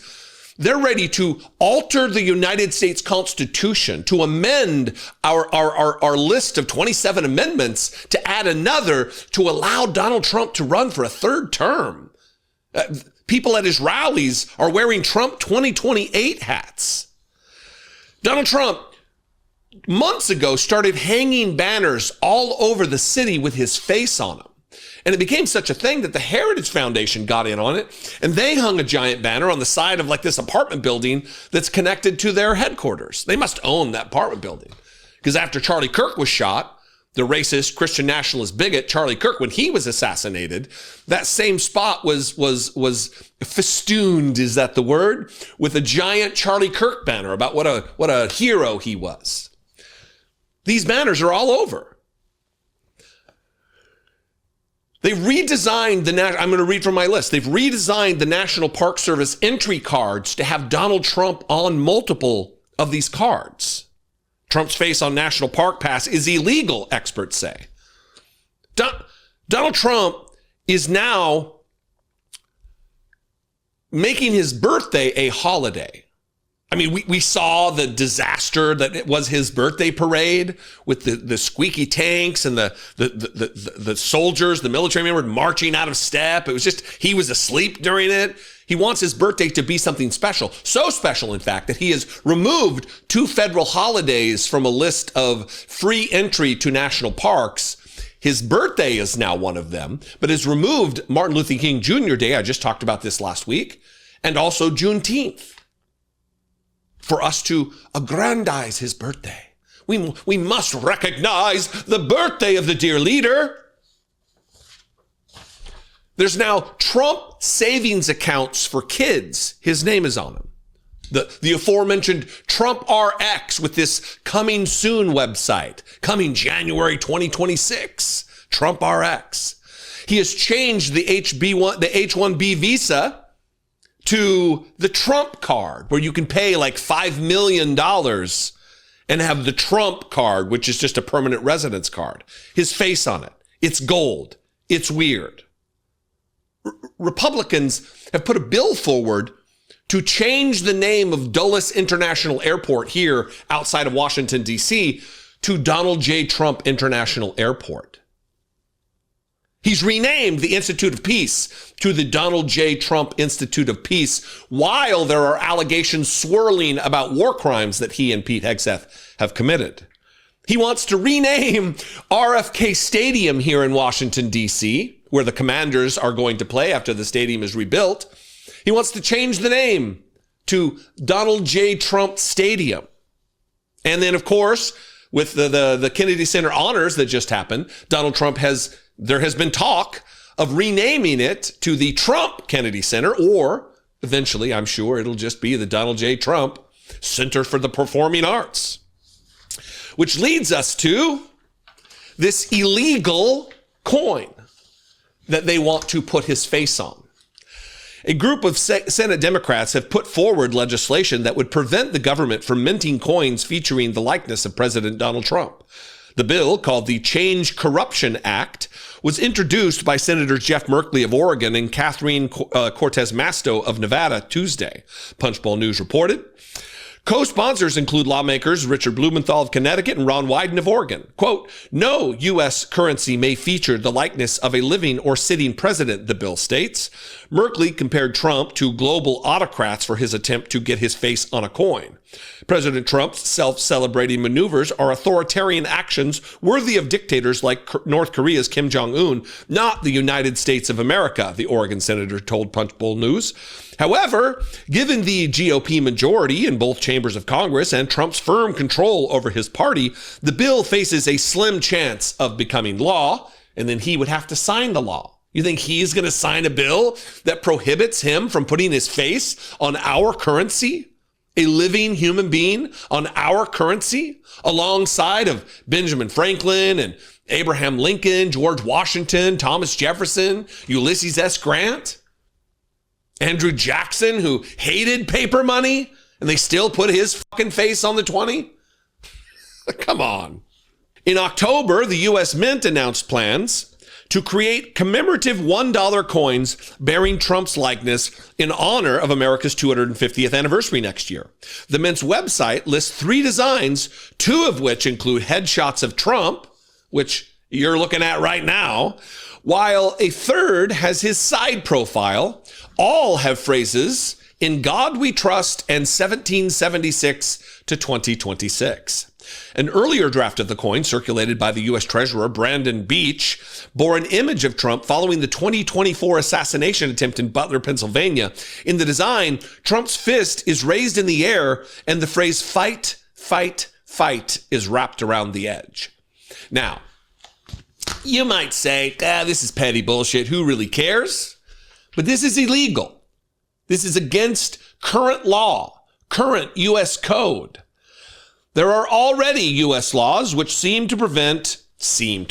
they're ready to alter the United States Constitution, to amend our list of 27 amendments, to add another to allow Donald Trump to run for a third term. People at his rallies are wearing Trump 2028 hats. Donald Trump, months ago, started hanging banners all over the city with his face on them. And it became such a thing that the Heritage Foundation got in on it, and they hung a giant banner on the side of like this apartment building that's connected to their headquarters. They must own that apartment building. Because after Charlie Kirk was shot, the racist, Christian nationalist bigot Charlie Kirk, when he was assassinated, that same spot was festooned, is that the word? With a giant Charlie Kirk banner about what a hero he was. These banners are all over. They've redesigned I'm going to read from my list. They've redesigned the National Park Service entry cards to have Donald Trump on multiple of these cards. Trump's face on National Park Pass is illegal, experts say. Donald Trump is now making his birthday a holiday. I mean, we saw the disaster that it was his birthday parade with the squeaky tanks and the soldiers, the military members marching out of step. It was just, he was asleep during it. He wants his birthday to be something special. So special, in fact, that he has removed 2 federal holidays from a list of free entry to national parks. His birthday is now one of them, but has removed Martin Luther King Jr. Day. I just talked about this last week. And also Juneteenth, for us to aggrandize his birthday. We must recognize the birthday of the dear leader. There's now Trump savings accounts for kids. His name is on them. The aforementioned Trump RX with this coming soon website, coming January 2026, Trump RX. He has changed the H-1B visa to the Trump card, where you can pay like $5 million and have the Trump card, which is just a permanent residence card. His face on it. It's gold. It's weird. Republicans have put a bill forward to change the name of Dulles International Airport here outside of Washington, D.C. to Donald J. Trump International Airport. He's renamed the Institute of Peace to the Donald J. Trump Institute of Peace, while there are allegations swirling about war crimes that he and Pete Hegseth have committed. He wants to rename RFK Stadium here in Washington, D.C., where the Commanders are going to play after the stadium is rebuilt. He wants to change the name to Donald J. Trump Stadium. And then, of course, with the Kennedy Center honors that just happened, there has been talk of renaming it to the Trump Kennedy Center, or eventually, I'm sure it'll just be the Donald J. Trump Center for the Performing Arts. Which leads us to this illegal coin that they want to put his face on. A group of Senate Democrats have put forward legislation that would prevent the government from minting coins featuring the likeness of President Donald Trump. The bill, called the Change Corruption Act, was introduced by Senators Jeff Merkley of Oregon and Catherine Cortez Masto of Nevada Tuesday. Punchbowl News reported. Co-sponsors include lawmakers Richard Blumenthal of Connecticut and Ron Wyden of Oregon. Quote, no U.S. currency may feature the likeness of a living or sitting president, the bill states. Merkley compared Trump to global autocrats for his attempt to get his face on a coin. President Trump's self-celebrating maneuvers are authoritarian actions worthy of dictators like North Korea's Kim Jong-un, not the United States of America, the Oregon senator told Punchbowl News. However, given the GOP majority in both chambers of Congress and Trump's firm control over his party, the bill faces a slim chance of becoming law, and then he would have to sign the law. You think he's going to sign a bill that prohibits him from putting his face on our currency? A living human being on our currency, alongside of Benjamin Franklin and Abraham Lincoln, George Washington, Thomas Jefferson, Ulysses S. Grant? Andrew Jackson, who hated paper money, and they still put his fucking face on the 20? Come on. In October, the U.S. Mint announced plans to create commemorative $1 coins bearing Trump's likeness in honor of America's 250th anniversary next year. The Mint's website lists 3 designs, 2 of which include headshots of Trump, which you're looking at right now, while a third has his side profile. All have phrases, "In God we trust," and 1776 to 2026. An earlier draft of the coin, circulated by the U.S. Treasurer Brandon Beach, bore an image of Trump following the 2024 assassination attempt in Butler, Pennsylvania. In the design, Trump's fist is raised in the air, and the phrase "fight, fight, fight" is wrapped around the edge. Now, you might say, this is petty bullshit. Who really cares? But this is illegal. This is against current law, current U.S. code. There are already U.S. laws which seem to prevent living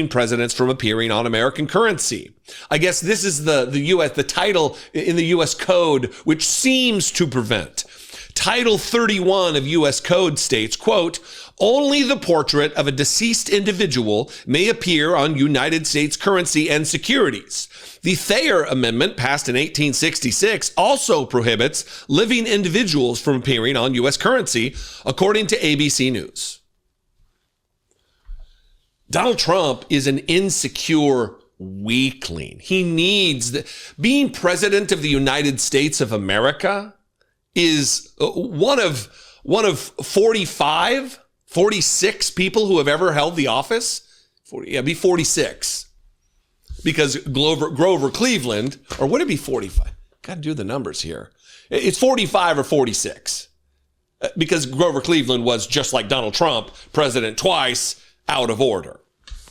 presidents from appearing on American currency. I guess this is the title in the U.S. code, which seems to prevent. Title 31 of U.S. Code states, quote, "Only the portrait of a deceased individual may appear on United States currency and securities." The Thayer Amendment, passed in 1866, also prohibits living individuals from appearing on U.S. currency, according to ABC News. Donald Trump is an insecure weakling. He needs being president of the United States of America is one of 46 people who have ever held the office. 46. Because Grover Cleveland, or would it be 45? Got to do the numbers here. It's 45 or 46. Because Grover Cleveland was, just like Donald Trump, president twice, out of order.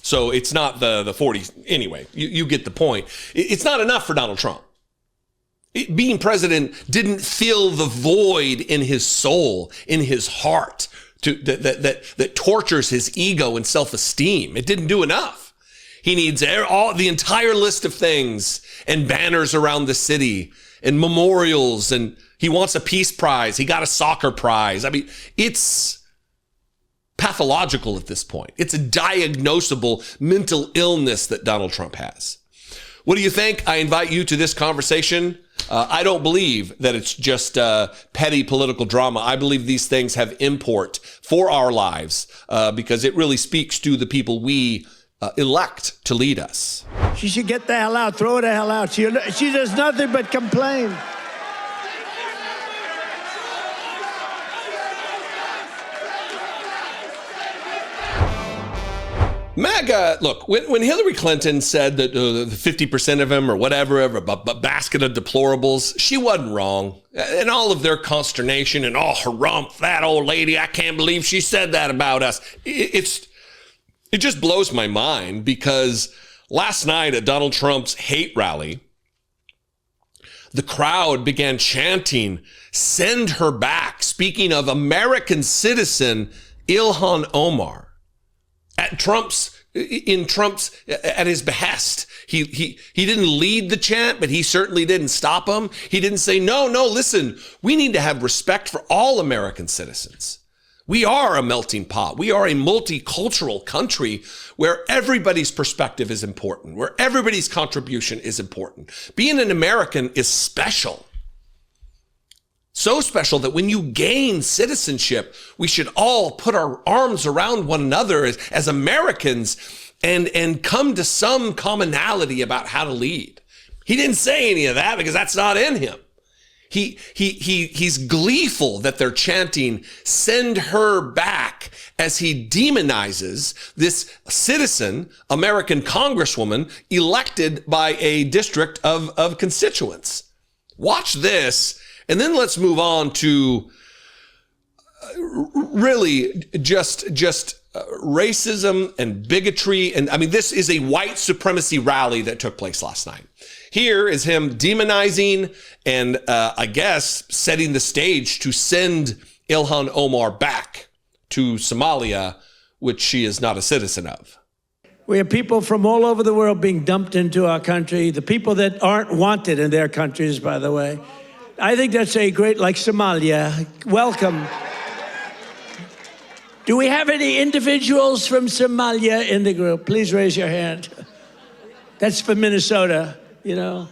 So it's not the 40. Anyway, you get the point. It's not enough for Donald Trump. Being president didn't fill the void in his soul, in his heart, that tortures his ego and self-esteem. It didn't do enough. He needs the entire list of things and banners around the city and memorials, and he wants a peace prize. He got a soccer prize. I mean, it's pathological at this point. It's a diagnosable mental illness that Donald Trump has. What do you think? I invite you to this conversation. I don't believe that it's just petty political drama. I believe these things have import for our lives because it really speaks to the people we elect to lead us. She should get the hell out. Throw her the hell out. She does nothing but complain. MAGA, look, when Hillary Clinton said that 50% of them or whatever, a basket of deplorables, she wasn't wrong. And all of their consternation and, oh, harumph, that old lady, I can't believe she said that about us. It just blows my mind because last night at Donald Trump's hate rally, the crowd began chanting, "Send her back," speaking of American citizen Ilhan Omar. At his behest. He didn't lead the chant, but he certainly didn't stop him. He didn't say, no, listen, we need to have respect for all American citizens. We are a melting pot. We are a multicultural country where everybody's perspective is important, where everybody's contribution is important. Being an American is special. So special that when you gain citizenship, we should all put our arms around one another as Americans and come to some commonality about how to lead. He didn't say any of that because that's not in him. He's gleeful that they're chanting, "Send her back," as he demonizes this citizen, American congresswoman, elected by a district of constituents. Watch this. And then let's move on to really just racism and bigotry. And I mean, this is a white supremacy rally that took place last night. Here is him demonizing and I guess setting the stage to send Ilhan Omar back to Somalia, which she is not a citizen of. We have people from all over the world being dumped into our country, the people that aren't wanted in their countries, by the way. I think that's a great, like Somalia. Welcome. Do we have any individuals from Somalia in the group? Please raise your hand. That's for Minnesota, you know.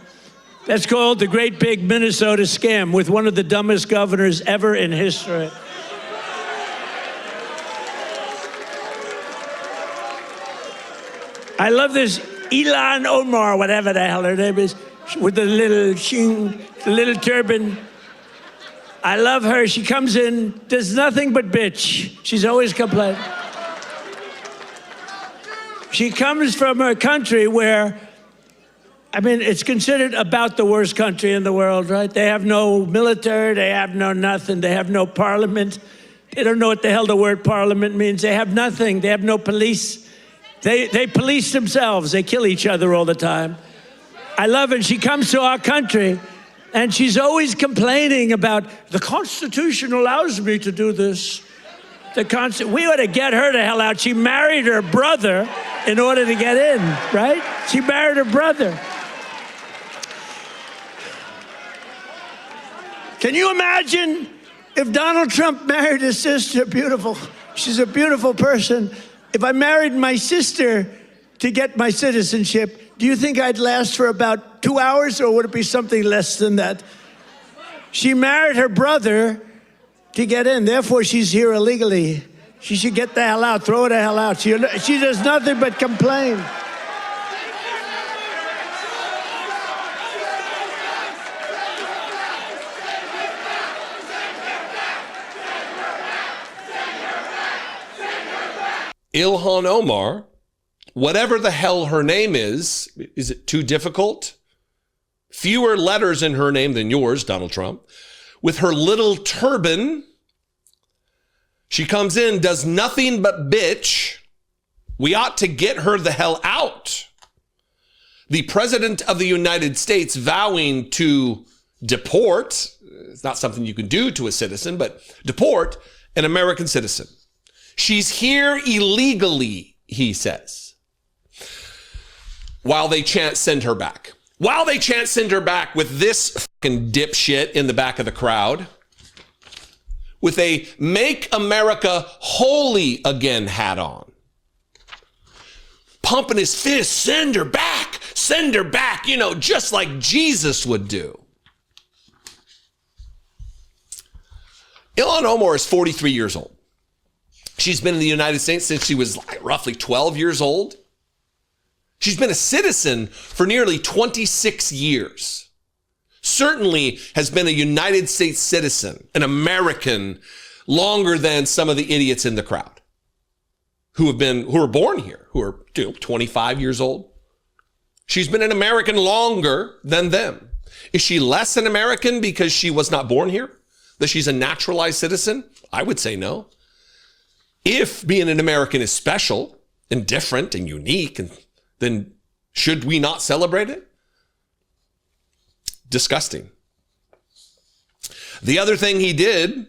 That's called the Great Big Minnesota Scam with one of the dumbest governors ever in history. I love this Ilhan Omar, whatever the hell her name is, with the little turban. I love her. She comes in, does nothing but bitch. She's always complaining. She comes from a country where, I mean, it's considered about the worst country in the world, right? They have no military, they have no nothing, they have no parliament. They don't know what the hell the word parliament means. They have nothing, they have no police. They police themselves. They kill each other all the time. I love it. She comes to our country, and she's always complaining about, the Constitution allows me to do this. We ought to get her the hell out. She married her brother in order to get in, right? She married her brother. Can you imagine if Donald Trump married his sister? Beautiful. She's a beautiful person. If I married my sister to get my citizenship, do you think I'd last for about 2 hours, or would it be something less than that? She married her brother to get in. Therefore, she's here illegally. She should get the hell out. Throw her the hell out. She does nothing but complain. Ilhan Omar, whatever the hell her name is it too difficult? Fewer letters in her name than yours, Donald Trump. With her little turban, she comes in, does nothing but bitch. We ought to get her the hell out. The President of the United States vowing to deport, it's not something you can do to a citizen, but deport an American citizen. She's here illegally, he says, while they chant send her back. While they chant send her back with this fucking dipshit in the back of the crowd, with a Make America Holy Again hat on, pumping his fist, send her back, you know, just like Jesus would do. Ilhan Omar is 43 years old. She's been in the United States since she was roughly 12 years old. She's been a citizen for nearly 26 years. Certainly has been a United States citizen, an American, longer than some of the idiots in the crowd who are born here, who are 25 years old. She's been an American longer than them. Is she less an American because she was not born here? That she's a naturalized citizen? I would say no. If being an American is special and different and unique, then should we not celebrate it? Disgusting. The other thing he did,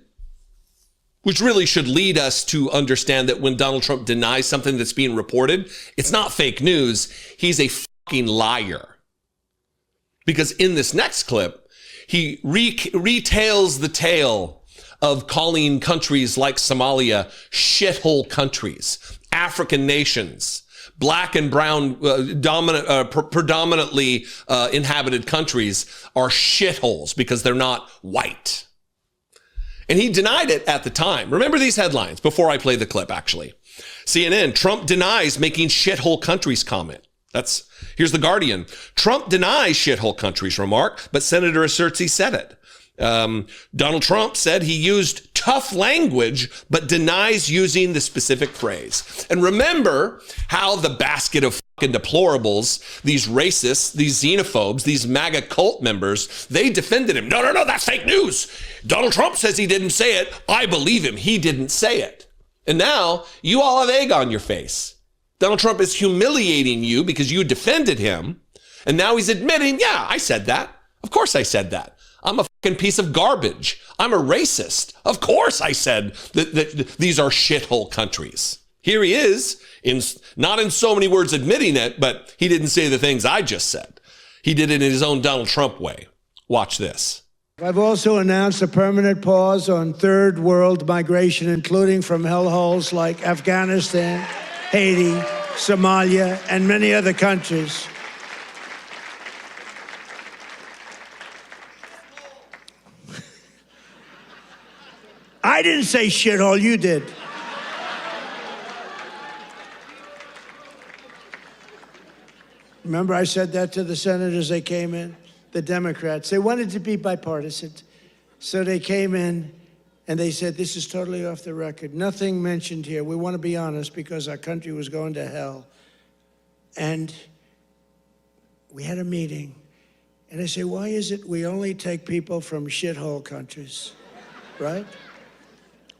which really should lead us to understand that when Donald Trump denies something that's being reported, it's not fake news. He's a fucking liar. Because in this next clip, he retails the tale of calling countries like Somalia shithole countries, African nations, black and brown, predominantly inhabited countries are shitholes because they're not white. And he denied it at the time. Remember these headlines before I play the clip, actually. CNN, Trump denies making shithole countries comment. Here's The Guardian. Trump denies shithole countries remark, but senator asserts he said it. Donald Trump said he used tough language, but denies using the specific phrase. And remember how the basket of fucking deplorables, these racists, these xenophobes, these MAGA cult members, they defended him. No, that's fake news. Donald Trump says he didn't say it. I believe him. He didn't say it. And now you all have egg on your face. Donald Trump is humiliating you because you defended him. And now he's admitting, yeah, I said that. Of course I said that. I'm a fucking piece of garbage. I'm a racist. Of course I said that these are shithole countries. Here he is, not in so many words admitting it, but he didn't say the things I just said. He did it in his own Donald Trump way. Watch this. I've also announced a permanent pause on third world migration, including from hellholes like Afghanistan, Haiti, Somalia, and many other countries. I didn't say shithole, you did. Remember I said that to the senators, they came in, the Democrats. They wanted to be bipartisan. So they came in and they said, this is totally off the record. Nothing mentioned here. We want to be honest because our country was going to hell. And we had a meeting. And I say, why is it we only take people from shithole countries, right?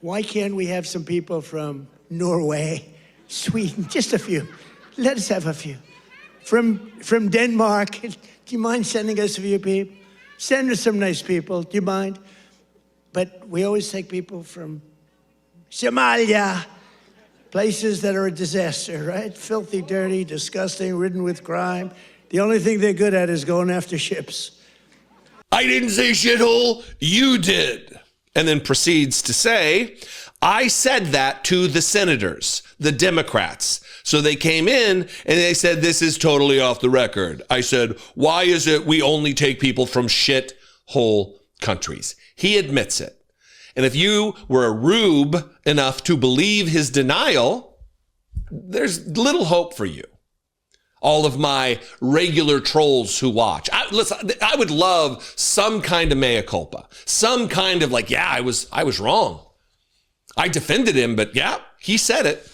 Why can't we have some people from Norway, Sweden, just a few? Let us have a few. From Denmark, do you mind sending us a few people? Send us some nice people, do you mind? But we always take people from Somalia, places that are a disaster, right? Filthy, dirty, disgusting, ridden with crime. The only thing they're good at is going after ships. I didn't say shithole, you did. And then proceeds to say, I said that to the senators, the Democrats. So they came in and they said, this is totally off the record. I said, why is it we only take people from shithole countries? He admits it. And if you were a rube enough to believe his denial, there's little hope for you. All of my regular trolls who watch. Listen, I would love some kind of mea culpa. Some kind of like, yeah, I was wrong. I defended him, but yeah, he said it.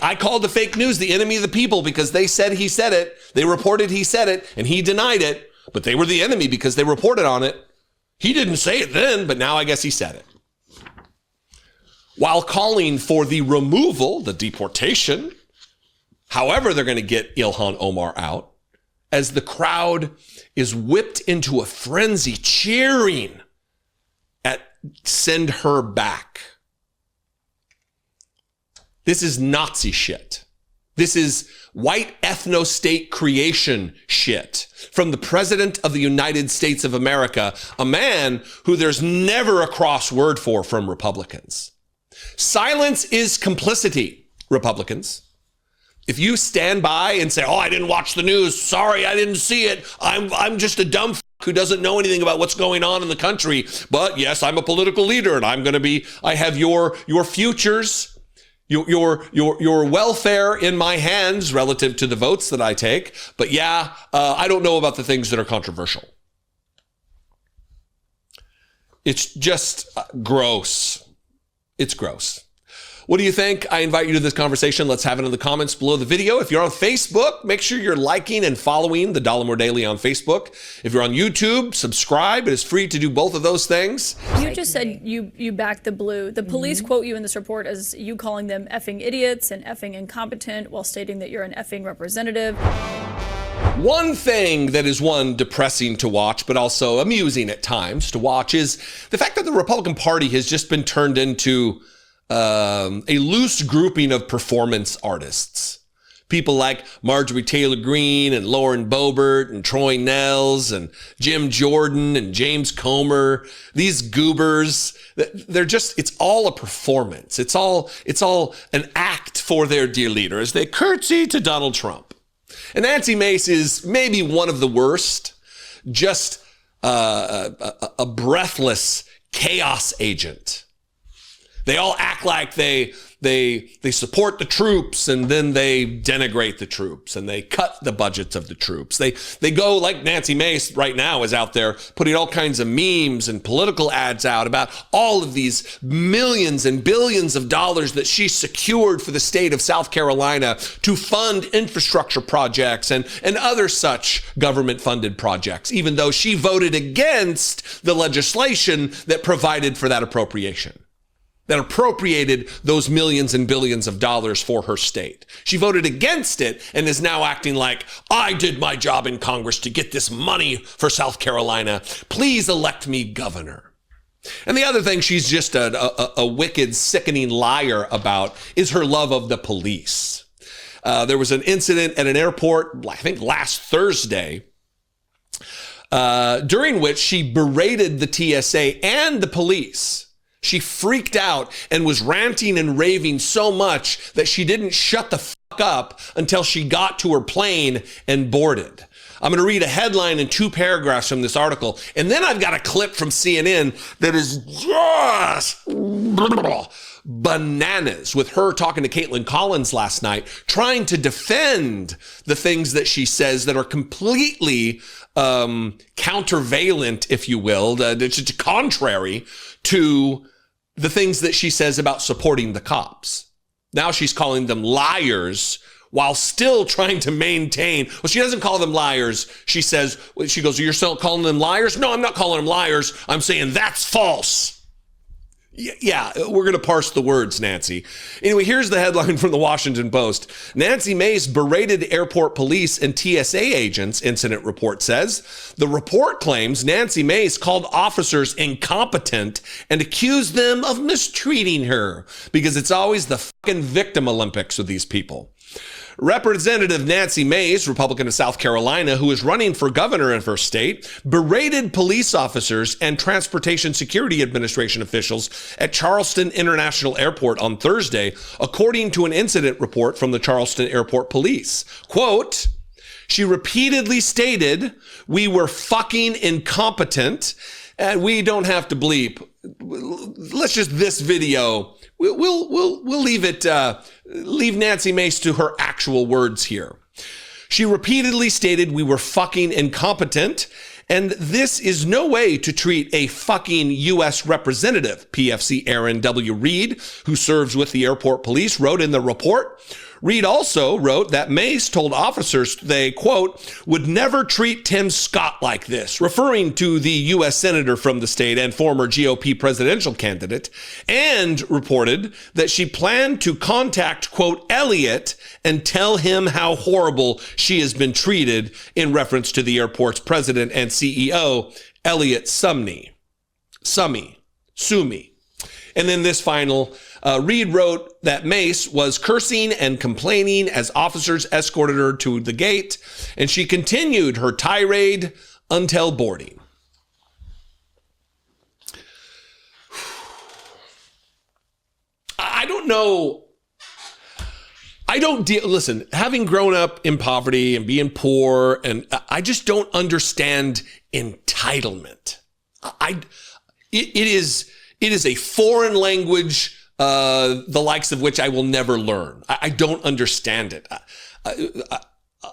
I called the fake news the enemy of the people because they said he said it. They reported he said it, and he denied it. But they were the enemy because they reported on it. He didn't say it then, but now I guess he said it. While calling for the removal, the deportation, however they're going to get Ilhan Omar out, as the crowd is whipped into a frenzy cheering at send her back. This is Nazi shit. This is white ethno-state creation shit from the President of the United States of America, a man who there's never a cross word for from Republicans. Silence is complicity, Republicans. If you stand by and say, oh, I didn't watch the news, sorry, I didn't see it, I'm just a dumb who doesn't know anything about what's going on in the country, but yes, I'm a political leader and I have your futures, your welfare in my hands relative to the votes that I take. But yeah, I don't know about the things that are controversial. It's just gross. It's gross. What do you think? I invite you to this conversation. Let's have it in the comments below the video. If you're on Facebook, make sure you're liking and following the Dollemore Daily on Facebook. If you're on YouTube, subscribe. It is free to do both of those things. You just said you backed the blue. The police quote you in this report as you calling them effing idiots and effing incompetent while stating that you're an effing representative. One thing that is depressing to watch, but also amusing at times to watch is the fact that the Republican Party has just been turned into a loose grouping of performance artists. People like Marjorie Taylor Greene and Lauren Boebert and Troy Nehls and Jim Jordan and James Comer. These goobers, it's all a performance. It's all an act for their dear leader as they curtsy to Donald Trump. And Nancy Mace is maybe one of the worst, just a breathless chaos agent. They all act like they support the troops and then they denigrate the troops and they cut the budgets of the troops. They go like Nancy Mace right now is out there putting all kinds of memes and political ads out about all of these millions and billions of dollars that she secured for the state of South Carolina to fund infrastructure projects and other such government funded projects, even though she voted against the legislation that provided for that appropriation, that appropriated those millions and billions of dollars for her state. She voted against it and is now acting like, I did my job in Congress to get this money for South Carolina. Please elect me governor. And the other thing she's just a wicked, sickening liar about is her love of the police. There was an incident at an airport, I think last Thursday, during which she berated the TSA and the police. She freaked out and was ranting and raving so much that she didn't shut the fuck up until she got to her plane and boarded. I'm going to read a headline and 2 paragraphs from this article, and then I've got a clip from CNN that is just bananas, with her talking to Caitlin Collins last night, trying to defend the things that she says that are completely countervalant, if you will, contrary to the things that she says about supporting the cops. Now she's calling them liars while still trying to maintain. Well, she doesn't call them liars. She goes, you're still calling them liars? No, I'm not calling them liars. I'm saying that's false. Yeah, we're going to parse the words, Nancy. Anyway, here's the headline from the Washington Post. Nancy Mace berated airport police and TSA agents, incident report says. The report claims Nancy Mace called officers incompetent and accused them of mistreating her, because it's always the fucking victim Olympics with these people. Representative Nancy Mace, Republican of South Carolina, who is running for governor of her state, berated police officers and Transportation Security Administration officials at Charleston International Airport on Thursday, according to an incident report from the Charleston Airport Police. Quote, she repeatedly stated, "We were fucking incompetent," and we don't have to bleep. Let's just this video. We'll leave it. Leave Nancy Mace to her actual words here. She repeatedly stated we were fucking incompetent, and this is no way to treat a fucking U.S. representative, PFC Aaron W. Reed, who serves with the airport police, wrote in the report. Reed also wrote that Mace told officers they, quote, would never treat Tim Scott like this, referring to the U.S. senator from the state and former GOP presidential candidate, and reported that she planned to contact, quote, Elliot and tell him how horrible she has been treated, in reference to the airport's president and CEO, Elliot Summy. And then this final, Reed wrote that Mace was cursing and complaining as officers escorted her to the gate, and she continued her tirade until boarding. I don't know. Listen, having grown up in poverty and being poor, and I just don't understand entitlement. It is a foreign language, the likes of which I will never learn. I don't understand it.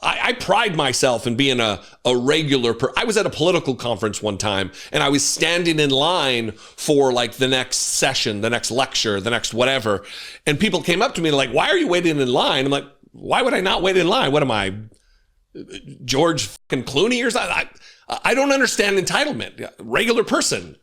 I pride myself in being a regular I was at a political conference one time, and I was standing in line for like the next session, the next lecture, the next whatever. And people came up to me and like, why are you waiting in line? I'm like, why would I not wait in line? What am I, George fucking Clooney or something? I don't understand entitlement. Regular person.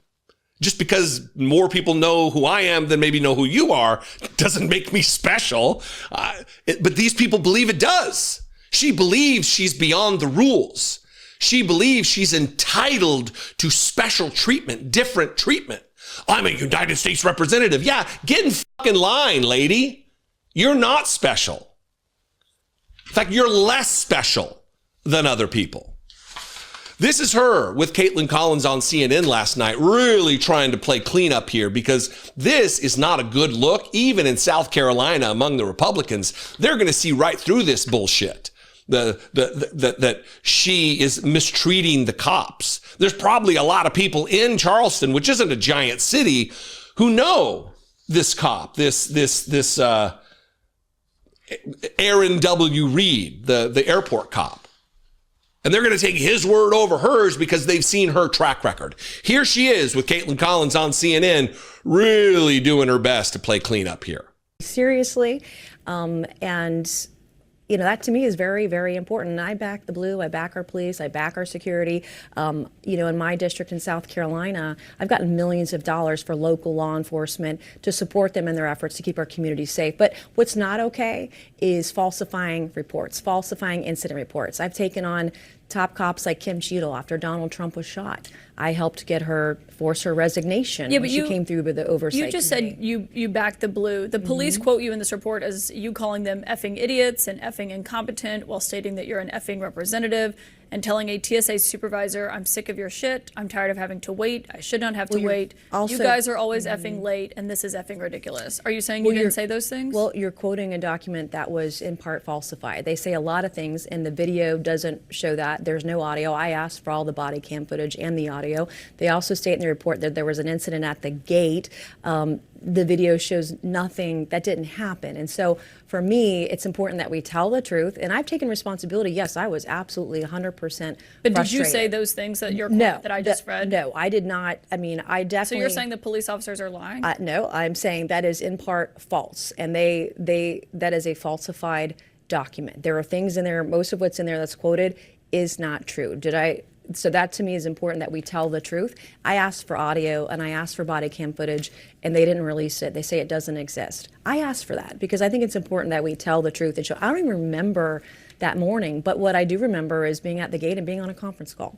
Just because more people know who I am than maybe know who you are doesn't make me special. But these people believe it does. She believes she's beyond the rules. She believes she's entitled to special treatment, different treatment. I'm a United States representative. Yeah, get in fucking line, lady. You're not special. In fact, you're less special than other people. This is her with Caitlin Collins on CNN last night, really trying to play cleanup here, because this is not a good look. Even in South Carolina, among the Republicans, they're going to see right through this bullshit. That she is mistreating the cops. There's probably a lot of people in Charleston, which isn't a giant city, who know this cop, this Aaron W. Reed, the airport cop. And they're going to take his word over hers because they've seen her track record. Here she is with Caitlin Collins on CNN, really doing her best to play cleanup here. Seriously, and you know, that to me is very, very important. I back the blue, I back our police, I back our security. You know, in my district in South Carolina, I've gotten millions of dollars for local law enforcement to support them in their efforts to keep our communities safe. But what's not okay is falsifying reports, falsifying incident reports. I've taken on top cops like Kim Cheadle after Donald Trump was shot. I helped force her resignation when she came through with the oversight. You just said you backed the blue. The police quote you in this report as you calling them effing idiots and effing incompetent while stating that you're an effing representative and telling a TSA supervisor, I'm sick of your shit. I'm tired of having to wait. I should not have to wait. You guys are always effing late and this is effing ridiculous. Are you saying you didn't say those things? Well, you're quoting a document that was in part falsified. They say a lot of things and the video doesn't show that. There's no audio. I asked for all the body cam footage and the audio. They also state in the report that there was an incident at the gate. The video shows nothing that didn't happen. And so for me, it's important that we tell the truth. And I've taken responsibility. Yes, I was absolutely 100% frustrated. But did you say those things that that I just read? No, I did not. I mean, I definitely. So you're saying the police officers are lying? No, I'm saying that is in part false. And that is a falsified document. There are things in there, most of what's in there that's quoted is not true. So that to me is important that we tell the truth. I asked for audio and I asked for body cam footage and they didn't release it. They say it doesn't exist. I asked for that because I think it's important that we tell the truth and show. I don't even remember that morning, but what I do remember is being at the gate and being on a conference call.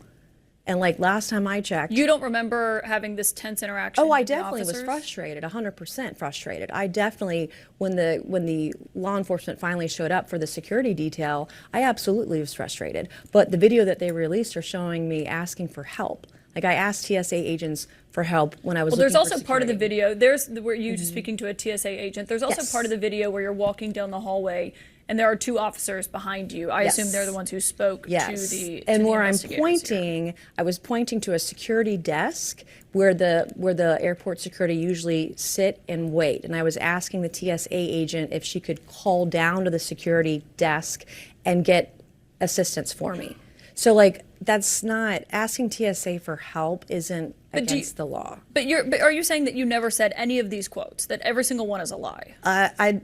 And like last time I checked. You don't remember having this tense interaction? Oh, I definitely was frustrated, 100% frustrated. I definitely, when the law enforcement finally showed up for the security detail, I absolutely was frustrated. But the video that they released are showing me asking for help. Like I asked TSA agents for help when I was looking for security. Well, there's also part of the video. There's where you speaking to a TSA agent. There's also part of the video where you're walking down the hallway and there are two officers behind you. I assume they're the ones who spoke to the and where I'm pointing, I was pointing to a security desk where the airport security usually sit and wait. And I was asking the TSA agent if she could call down to the security desk and get assistance for me. So like that's not asking TSA for help isn't against the law. But are you saying that you never said any of these quotes? That every single one is a lie?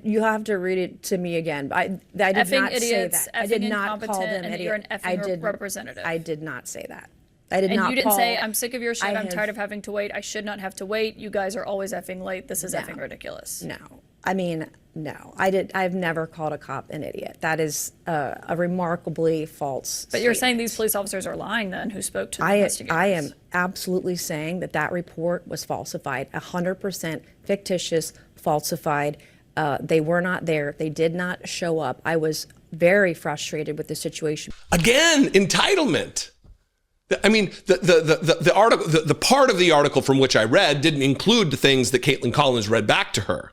You have to read it to me again. I did effing not idiots, say that. I did not call them and idiots. You're an effing representative. I did not say that. I did and not. And you didn't say I'm sick of your shit. I'm tired of having to wait. I should not have to wait. You guys are always effing late. This is effing ridiculous. No, I mean. No, I've never called a cop an idiot. That is a remarkably false But you're saying these police officers are lying then who spoke to the investigators? I am absolutely saying that report was falsified, 100% fictitious, falsified. They were not there. They did not show up. I was very frustrated with the situation. Again, entitlement. I mean, the article, the part of the article from which I read didn't include the things that Caitlin Collins read back to her.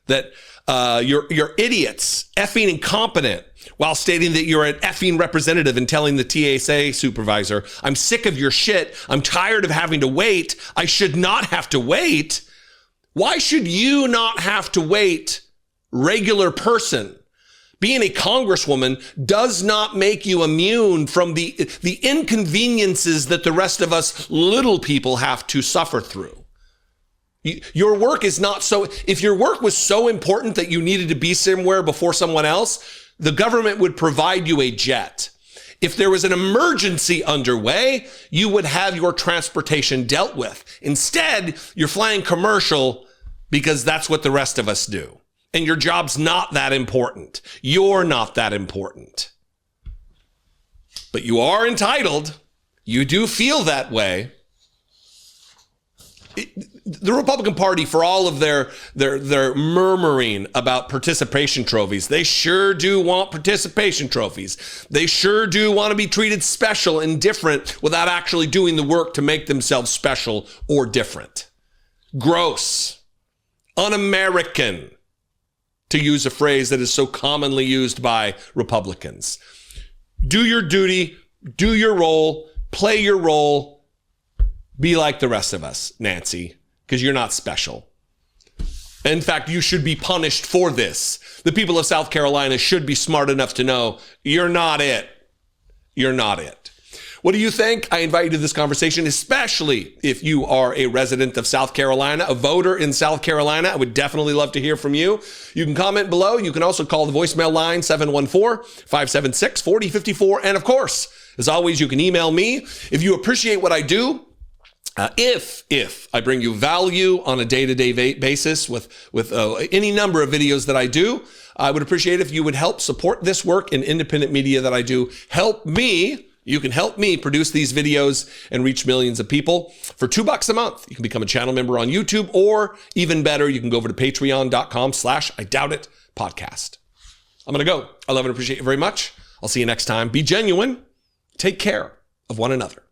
That you're idiots, effing incompetent, while stating that you're an effing representative and telling the TSA supervisor, I'm sick of your shit. I'm tired of having to wait. I should not have to wait. Why should you not have to wait, regular person? Being a congresswoman does not make you immune from the inconveniences that the rest of us little people have to suffer through. Your work is not so, if your work was so important that you needed to be somewhere before someone else, the government would provide you a jet. If there was an emergency underway, you would have your transportation dealt with. Instead, you're flying commercial because that's what the rest of us do. And your job's not that important. You're not that important. But you are entitled. You do feel that way. The Republican Party, for all of their murmuring about participation trophies, they sure do want participation trophies. They sure do want to be treated special and different without actually doing the work to make themselves special or different. Gross. Un-American, to use a phrase that is so commonly used by Republicans. Do your duty, do your role, play your role. Be like the rest of us, Nancy, because you're not special. In fact, you should be punished for this. The people of South Carolina should be smart enough to know you're not it. You're not it. What do you think? I invite you to this conversation, especially if you are a resident of South Carolina, a voter in South Carolina. I would definitely love to hear from you. You can comment below. You can also call the voicemail line 714-576-4054. And of course, as always, you can email me. If you appreciate what I do, if I bring you value on a day-to-day basis with any number of videos that I do, I would appreciate if you would help support this work in independent media that I do. Help me You can help me produce these videos and reach millions of people. For $2 a month, you can become a channel member on YouTube, or even better, you can go over to patreon.com/IDoubtIt podcast. I'm going to go. I love and appreciate you very much. I'll see you next time. Be genuine. Take care of one another.